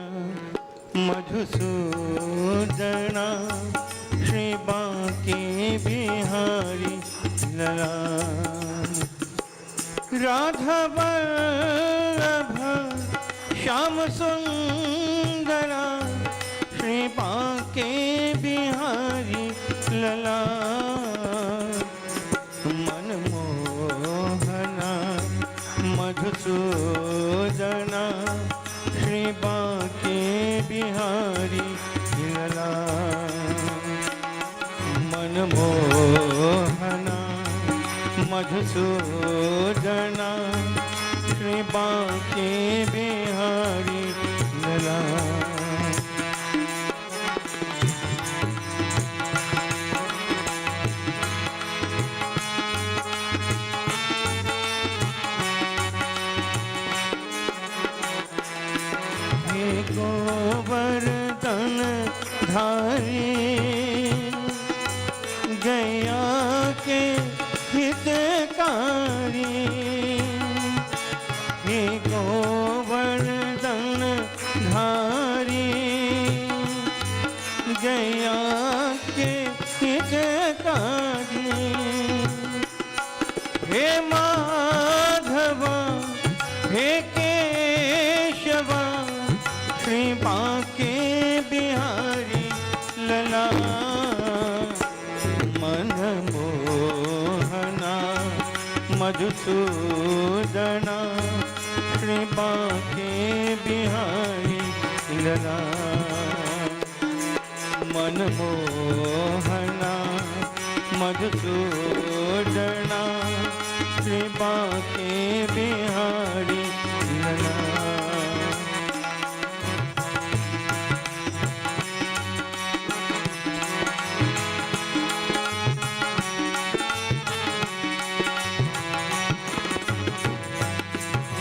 मधुसूदना श्री बांके बिहारी लला राधा वल्लभ श्याम सुंदरा श्री बांके बिहारी लला मनमोहना मधुसूदना श्री बांके बिहारी लला मधुसूदना श्री बांके बिहारी लला। हे गोवर्धन धारी गया के हितकारी, हे गोवर्धन धारी गया के हितकारी, हे माधवा हे केशवा श्री बांके बिहारी लला। मनमोहना मधुसूदना श्री बांके बिहारी लला। मनमोहना मधुसूदना श्री बांके बिहारी लला।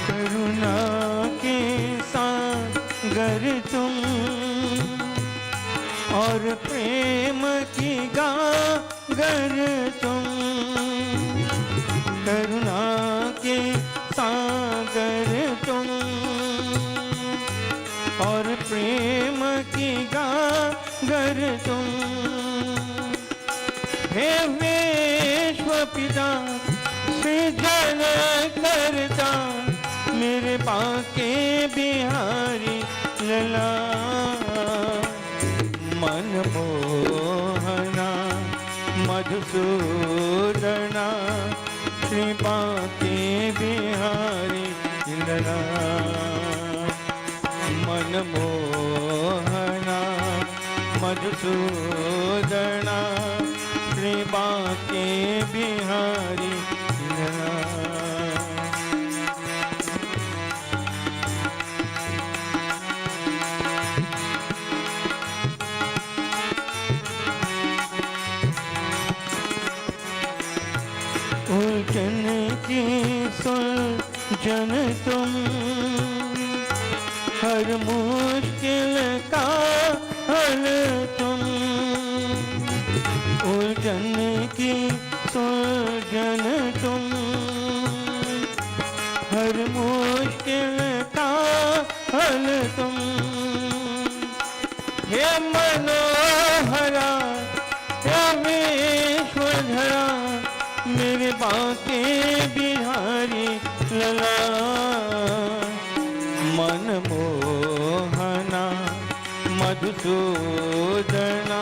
करुणा के सागर तुम और प्रेम की गागर तुम, करुणा के सागर तुम और प्रेम की गागर तुम, हे विश्व पिता सृजन करता मेरे बांके बिहारी लला। मनमोहना मधुसूदना श्री बांके बिहारी लला। मनमोहना मधुसूदना श्री बांके बिहारी लला। उलझन की सुलझन तुम हर मुश्किल का हल तुम, उलझन की सुलझन तुम हर मुश्किल का हल तुम, हे मनोहरा हे विश्वधरा मेरे बांके बिहारी लला। मनमोहना मधुसूदना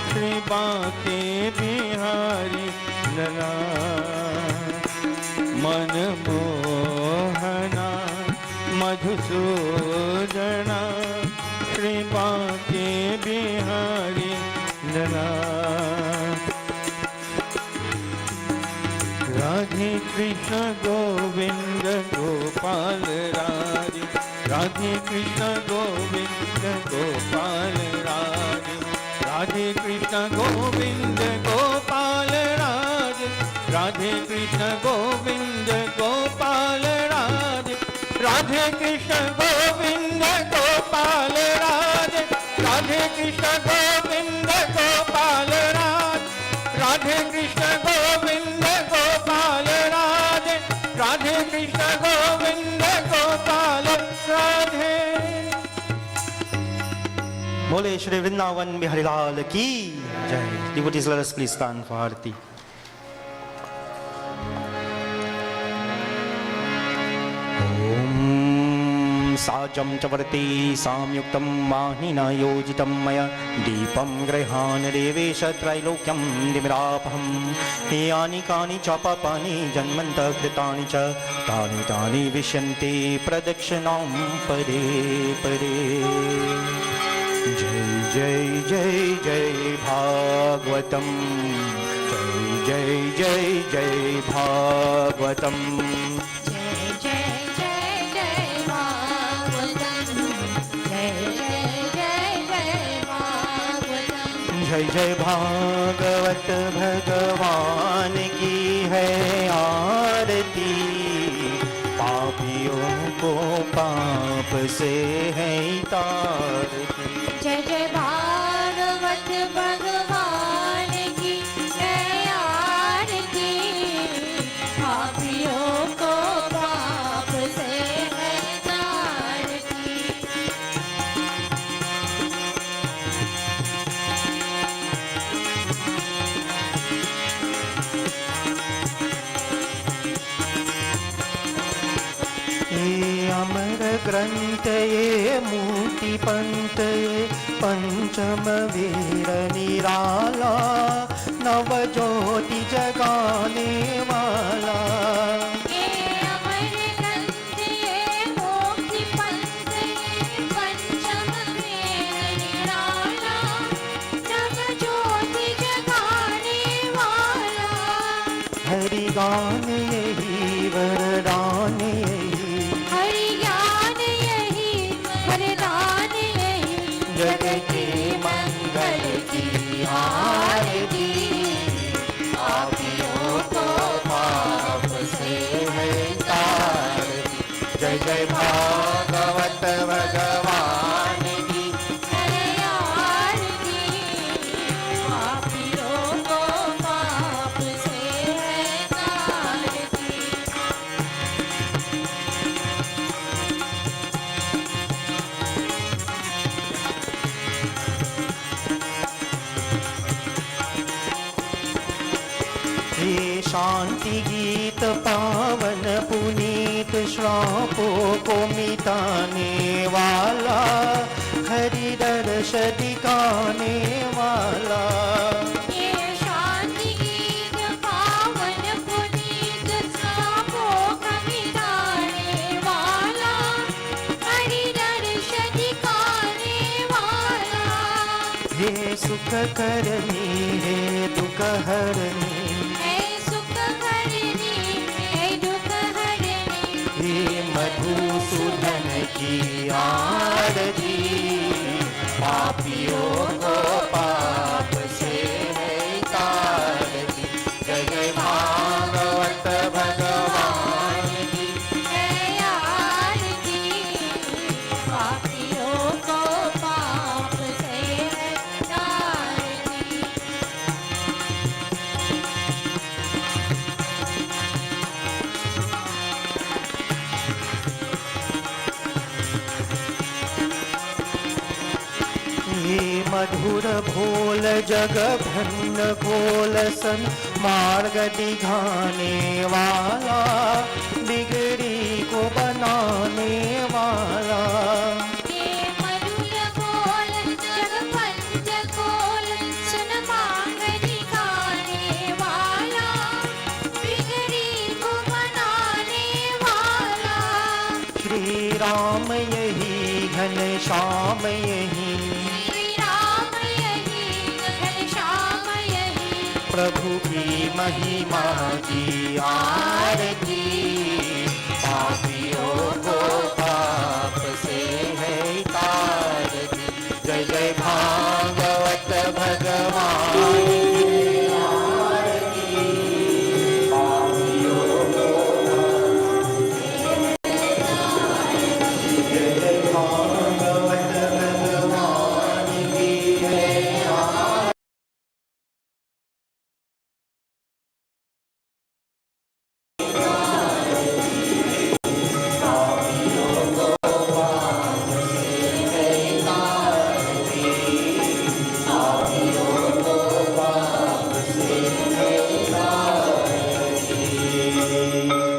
श्री बांके बिहारी लला। मनमोहना मधुसूदना श्री बांके बिहारी लला। राधे कृष्ण गोविंद गोपाल राधे, राधे कृष्ण गोविंद गोपाल राधे, राधे कृष्ण गोविंद गोपाल राधे, राधे कृष्ण गोविंद गोपाल राधे, राधे कृष्ण गोविंद गोपाल राधे, राधे कृष्ण गोविंद गोपाल राधे, राधे कृष्ण गोविंद गोपाल राधे, राधे कृष्ण गोविंद गोपाल राधे। बोले श्री वृंदावन बिहारी लाल की जय। Devotees, let us please stand for Aarti. साजं च वर्ते साम्युक्तं माहिना योजितं मया दीपं गृहाण देवेश त्रैलोक्यं दिमिरापहं यानि कानि च पापानि जन्मन्तः कृतानि च तानि तानि विश्यन्ते प्रदक्षिणां पदे पदे। जय जय जय जय भागवतं जय जय जय भागवतम जय जय जय जय भागवतम जय जय जय जय भागवतम जय जय भागवत भगवान की है आरती पापियों को पाप से है तारती जय जय भागवत भगवान की जय आरती पापियों को पाप से है तारती ये अमर ग्रंथ ये मूर्ति पंथ ये पंचम वीर निराला नव ज्योति जगाने वाला ये अमर ग्रंथ ये मोक्ति पंथ ये पंचम वेद निराला नव ज्योति जगाने वाला हरि गान यही वरदान यही हरि ज्ञान यही वरदान यही जग के मंगल की आरती पापियों को पाप से है तारती जय जय भागवत भगवान की जय आरती पापियों को पाप से है तारती ये शांति गीत पावन पुनीत श्रापों को मिटाने वाला हरि दर्श दिखाने वाला ये शांति गीत पावन पुनीत श्रापों का मिटाने वाला हरि दर्श दिखाने वाला ये सुख करनी है दुख हरनी है सुख हरनी है दुख हरनी ये मधुसूदन की आरती पापियों को पाप से है तारती जय जय भागवत भगवान की जय आरती पापियों को पाप से है तारती ये मधुर भोल जग भन्न खोल सन मार्ग दिखाने वाला बिगड़ी को बनाने वाला ये मधुर बोल जग पंच खोल सुन मांग दिखाने वाला बिगड़ी को बनाने वाला श्री राम यही घन श्याम यही श्री राम यही घनश्याम यही प्रभु की महिमा की आरती पापियों को पाप से है तारती जय जय भागवत भगवान की आरती पापियों को जय जय भागवत भगवान की है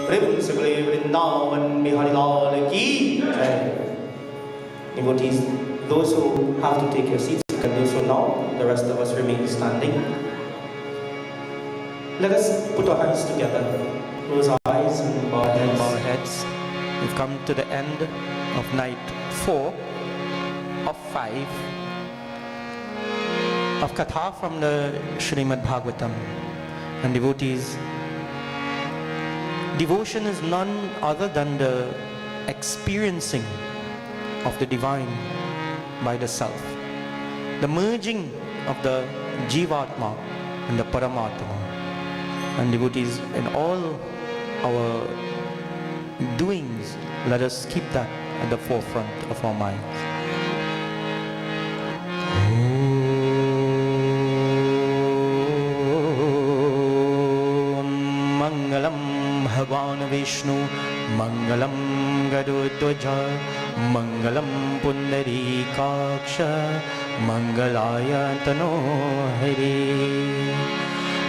Principally Vrindavan Bihari Lal ki jai. Devotees, those who have to take your seats, you can do so now. The rest of us remain standing. Let us put our hands together, close our eyes and bow our heads. We've come to the end of night 4 of 5 of Katha from the Srimad Bhagwatam. And devotees, devotion is none other than the experiencing of the divine by the self, the merging of the Jivatma and the Paramatma. And devotees, in all our doings, let us keep that at the forefront of our minds. Om Mangalam Bhagwan Vishnu, Mangalam Gadudvaja, Mangalam Pundarikaksha, Mangalaya Tanohari.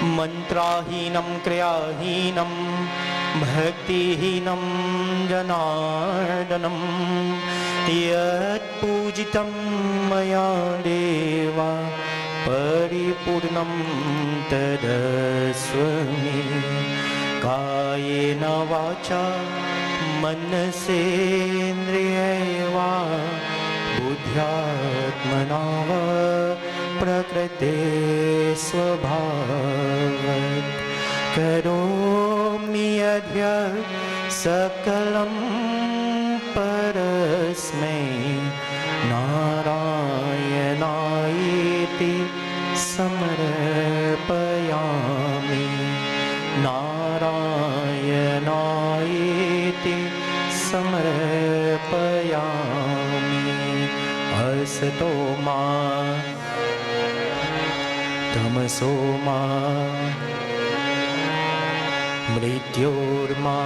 Mantrahinam Kriyahinam Bhaktihinam Janardanam Yat Pujitam Maya Deva Paripurnam Tadaswami Kayena Vacha Manasendriyeva Buddhyatmanava Prakrite Swabhavat Karomi Adhya Sakalam Parasmai Narayanayeti Samarpayami Narayanayeti Samarpayami Asatoma Tamasoma Mrityorma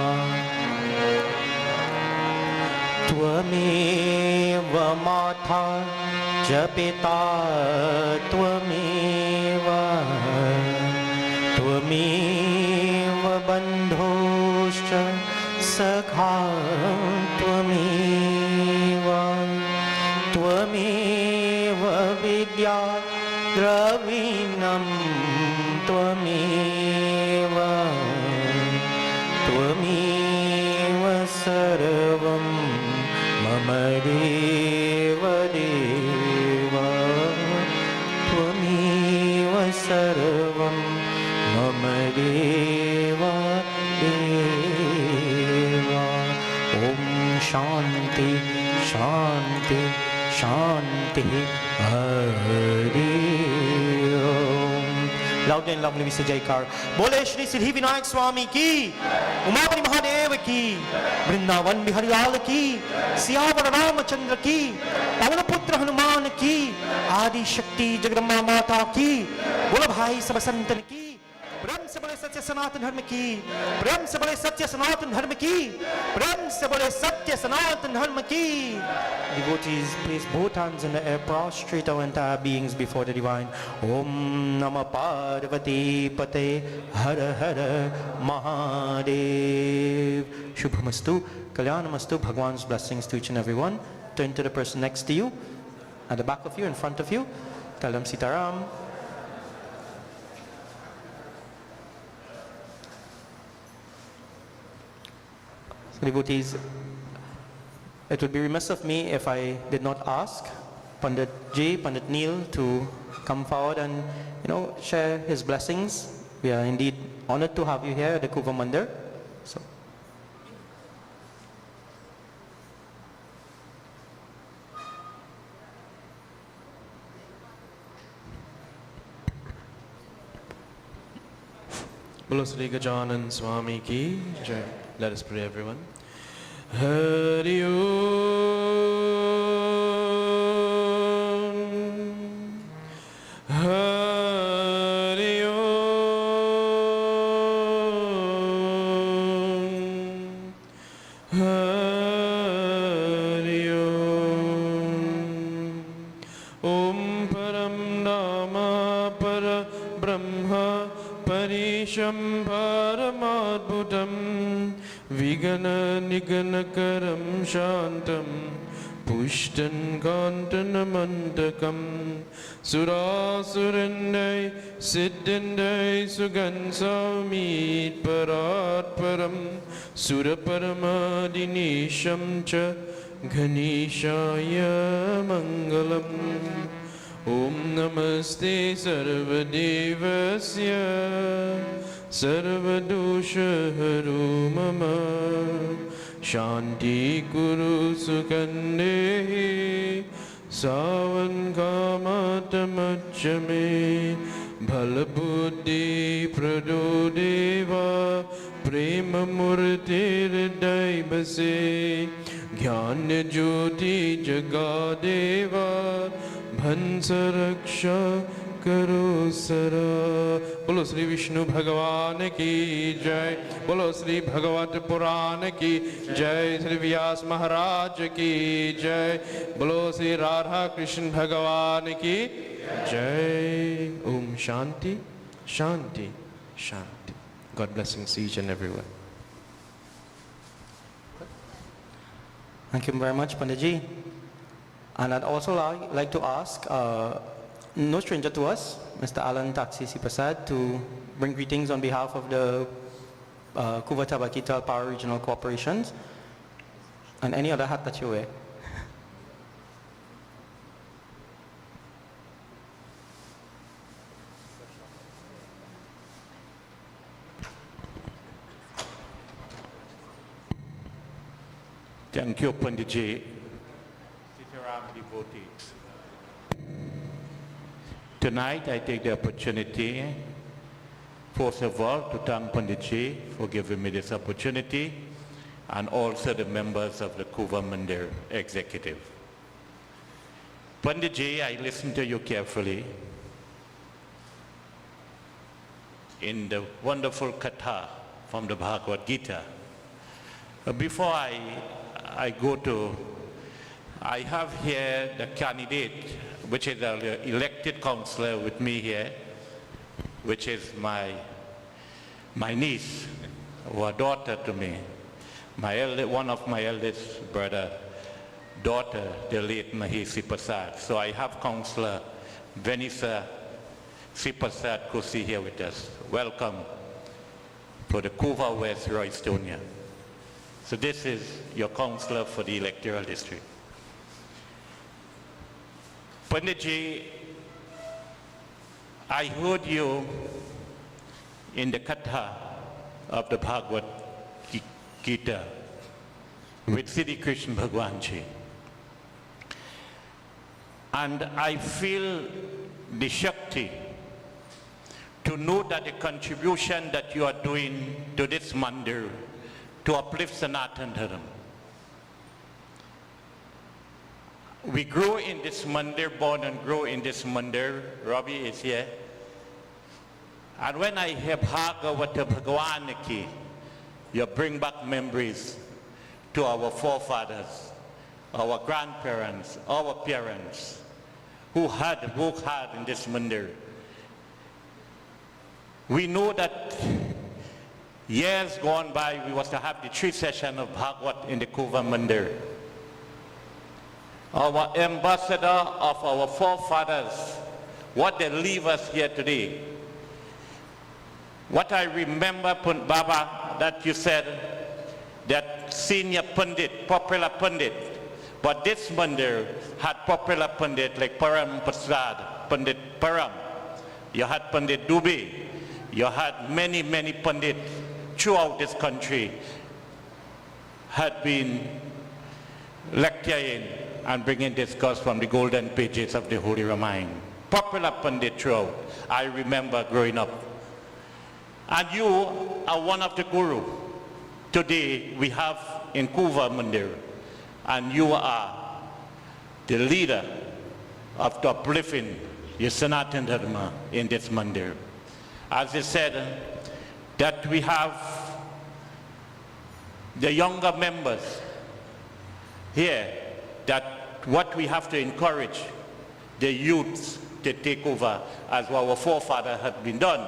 Tvameva Matha Japita Tvameva Tvameva Bandhoscha Sakha Tvameva Tvameva Vidya Dravinam Tvameva Tvameva Sarvam Mama Deva Deva Tvameva Sarvam Mama Deva Deva. Om Shanti Shanti Shanti Hari Om. Loudly and lovely we say Jaikar. Bole Shri Siddhi Vinayak Swami ki, Umamani Mahadev ki, Vrindavan Bihari Lal ki, Siyavara Ramachandra ki, Pavanaputra Hanuman ki, Adi Shakti Jagadamba Mata ki, Bola Bhai Sabasantan ki, प्रेम से बोले सत्य सनातन धर्म की, प्रेम से बोले सत्य सनातन धर्म की, प्रेम से बोले सत्य सनातन धर्म की. Devotees, place both hands in the air, prostrate our entire beings before the divine. Om Namah Parvati Pate Hara Hara Mahadev. Shubhamastu, Kalyanamastu, Bhagwan's blessings to each and every one. Turn to the person next to you, at the back of you, in front of you. Tell them Sitaram. Devotees, it would be remiss of me if I did not ask Pandit Ji, Pandit Neil to come forward and share his blessings. We are indeed honored to have you here at the Couva Mandir. So. Bolo Sri Gajanan Swami ki jai. Let us pray, everyone. Hari Om, Hari Om, Hari Om. Om Param Nama Para Brahma Parisham Paramadbhutam Vigana Niganakaram Shantam Pushtan Kantanamantakam Surasurandai Siddhandai Sugansamit Paratparam Suraparamadinisham Cha Ganeshaya Mangalam Om Namaste Sarvadevasya सर्वदोषहरो मम शान्ति कुरु सुखन्देहि सावन्कामतमच्च मे भलबुद्धि प्रदो देवा प्रेममूर्तिर्दैवसे ज्ञानज्योति जगादेवा भंसरक्षा करो सरा। बोलो श्री विष्णु भगवान की जय। बोलो श्री भगवत पुराण की जय। श्री व्यास महाराज की जय। बोलो श्री राधा कृष्ण भगवान की जय। ओम शांति शांति शांति। God blessings each and everyone. Thank you very much, Panditji. And I'd also like to ask, no stranger to us, Mr. Alan Taksisi Prasad, to bring greetings on behalf of the Couva Tabakital Power Regional Corporations and any other hat that you wear. Thank you, Panditji. Sitaram devotees. Tonight, I take the opportunity, first of all, to thank Panditji for giving me this opportunity, and also the members of the Couva Mandir executive. Panditji, I listened to you carefully in the wonderful katha from the Bhagwat Gita. Before I go to, I have here the candidate, which is an elected councillor with me here, which is my niece, or daughter to me, one of my eldest brother, daughter, the late Mahisi Prasad. So I have Councillor Venisa Sipasad Kusi here with us. Welcome for the Couva West Roystonia. So this is your councillor for the electoral district. Panditji, I heard you in the katha of the Bhagwat Gita with Siddhi Krishna Bhagwanji. And I feel the Shakti to know that the contribution that you are doing to this Mandir to uplift Sanatan Dharma. We grow in this Mandir, born and grow in this Mandir. Robbie is here. And when I hear Bhagavata Bhagavanaki, you bring back memories to our forefathers, our grandparents, our parents, who had worked hard in this Mandir. We know that years gone by, we was to have the 3 sessions of Bhagwat in the Couva Mandir. Our ambassador of our forefathers, what they leave us here today. What I remember, Baba, that you said, that senior Pandit, popular Pandit, but this Mandir had popular Pandit like Param Prasad, Pandit Param. You had Pandit Dubey. You had many, many Pandits throughout this country had been lecturing and bringing discourse from the golden pages of the Holy Ramayana. Popular Pandit throughout. I remember growing up. And you are one of the guru. Today we have in Couva Mandir, and you are the leader of the uplifting your Sanatan Dharma in this Mandir. As I said, that we have the younger members here, that what we have to encourage the youths to take over as our forefathers had been done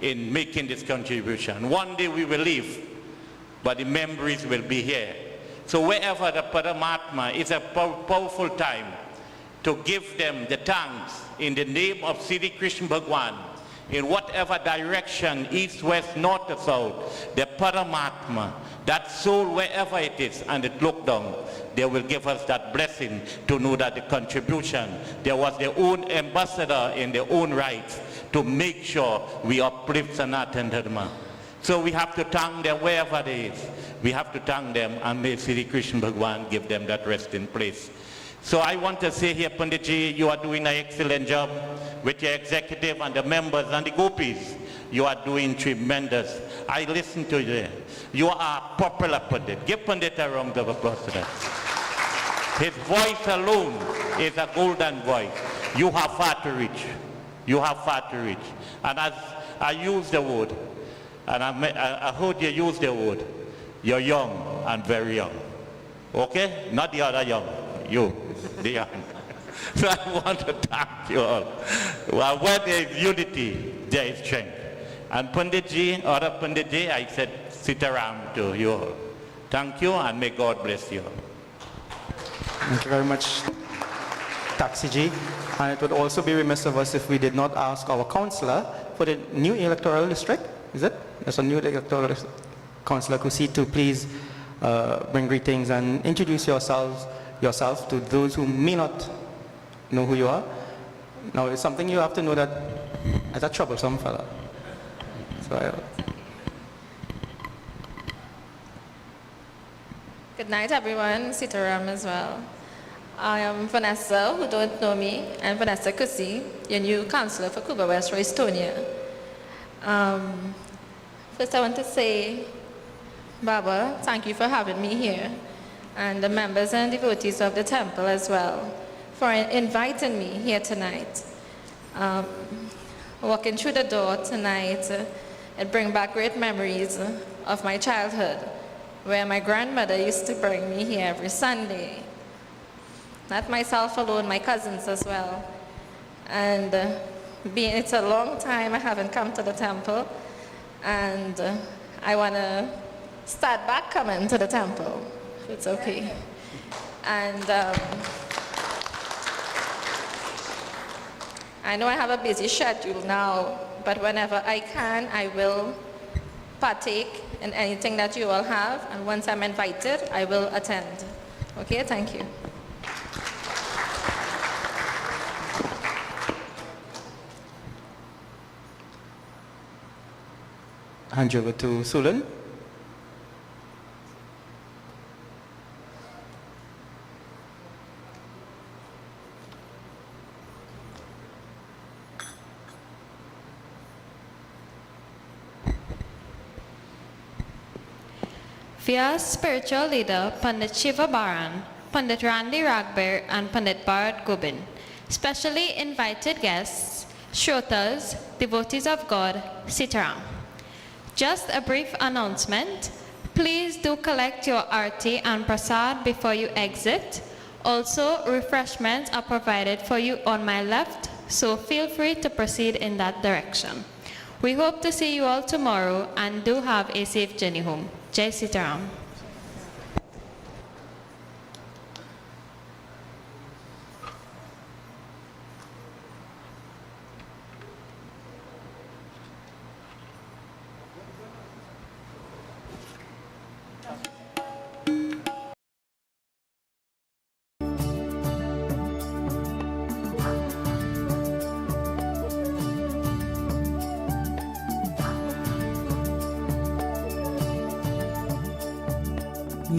in making this contribution. One day we will leave, but the memories will be here. So wherever the Paramatma, it's a powerful time to give them the thanks in the name of Siddhi Krishna Bhagwan, in whatever direction, east, west, north or south, the Paramatma, that soul wherever it is, and it look down, they will give us that blessing to know that the contribution, there was their own ambassador in their own right to make sure we uplift Sanatan Dharma. So we have to thank them wherever they is. We have to thank them, and may Sri Krishna Bhagwan give them that resting place. So I want to say here, Panditji, you are doing an excellent job with your executive and the members and the gopis. You are doing tremendous. I listen to you. You are popular Pandit. Give Pandit a round of applause to that. His voice alone is a golden voice. You have far to reach. You have far to reach. And as I use the word, and I heard you use the word, you're young and very young. Okay? Not the other young. You, the young. So I want to thank you all. Well, where there is unity, there is strength. And Panditji, other Panditji, I said, sit around to you all. Thank you, and may God bless you all. Thank you very much, Taxiji. And it would also be remiss of us if we did not ask our councillor for the new electoral district. Is it? There's a new electoral district. Councillor Kusi, to please bring greetings and introduce yourself to those who may not know who you are. Now, it's something you have to know that as a troublesome fella. So Good night, everyone. Sitaram as well. I am Vanessa, who don't know me, and Vanessa Kusi, your new councillor for Couva West for Estonia. First, I want to say, Baba, thank you for having me here, and the members and devotees of the temple as well, for inviting me here tonight. Walking through the door tonight, it brings back great memories of my childhood, where my grandmother used to bring me here every Sunday. Not myself alone, my cousins as well. And it's a long time I haven't come to the temple, and I want to start back coming to the temple, if it's okay. And I know I have a busy schedule now, but whenever I can, I will partake in anything that you all have, and once I'm invited, I will attend. Okay, thank you. hand you over to Sulan. Via spiritual leader Pandit Shiva Baran, Pandit Randy Ragbear, and Pandit Bharat Gobind. Specially invited guests, Shrotas, devotees of God, Sitaram. Just a brief announcement. Please do collect your arti and prasad before you exit. Also, refreshments are provided for you on my left, so feel free to proceed in that direction. We hope to see you all tomorrow and do have a safe journey home. Jai Sitaram.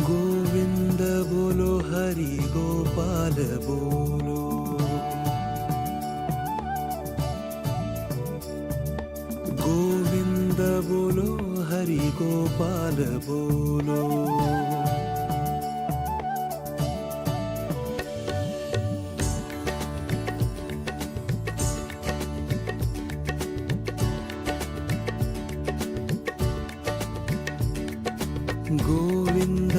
Govind बोलो हरि गोपाल बोलो गोविंद बोलो हरि गोपाल बोलो गोविंद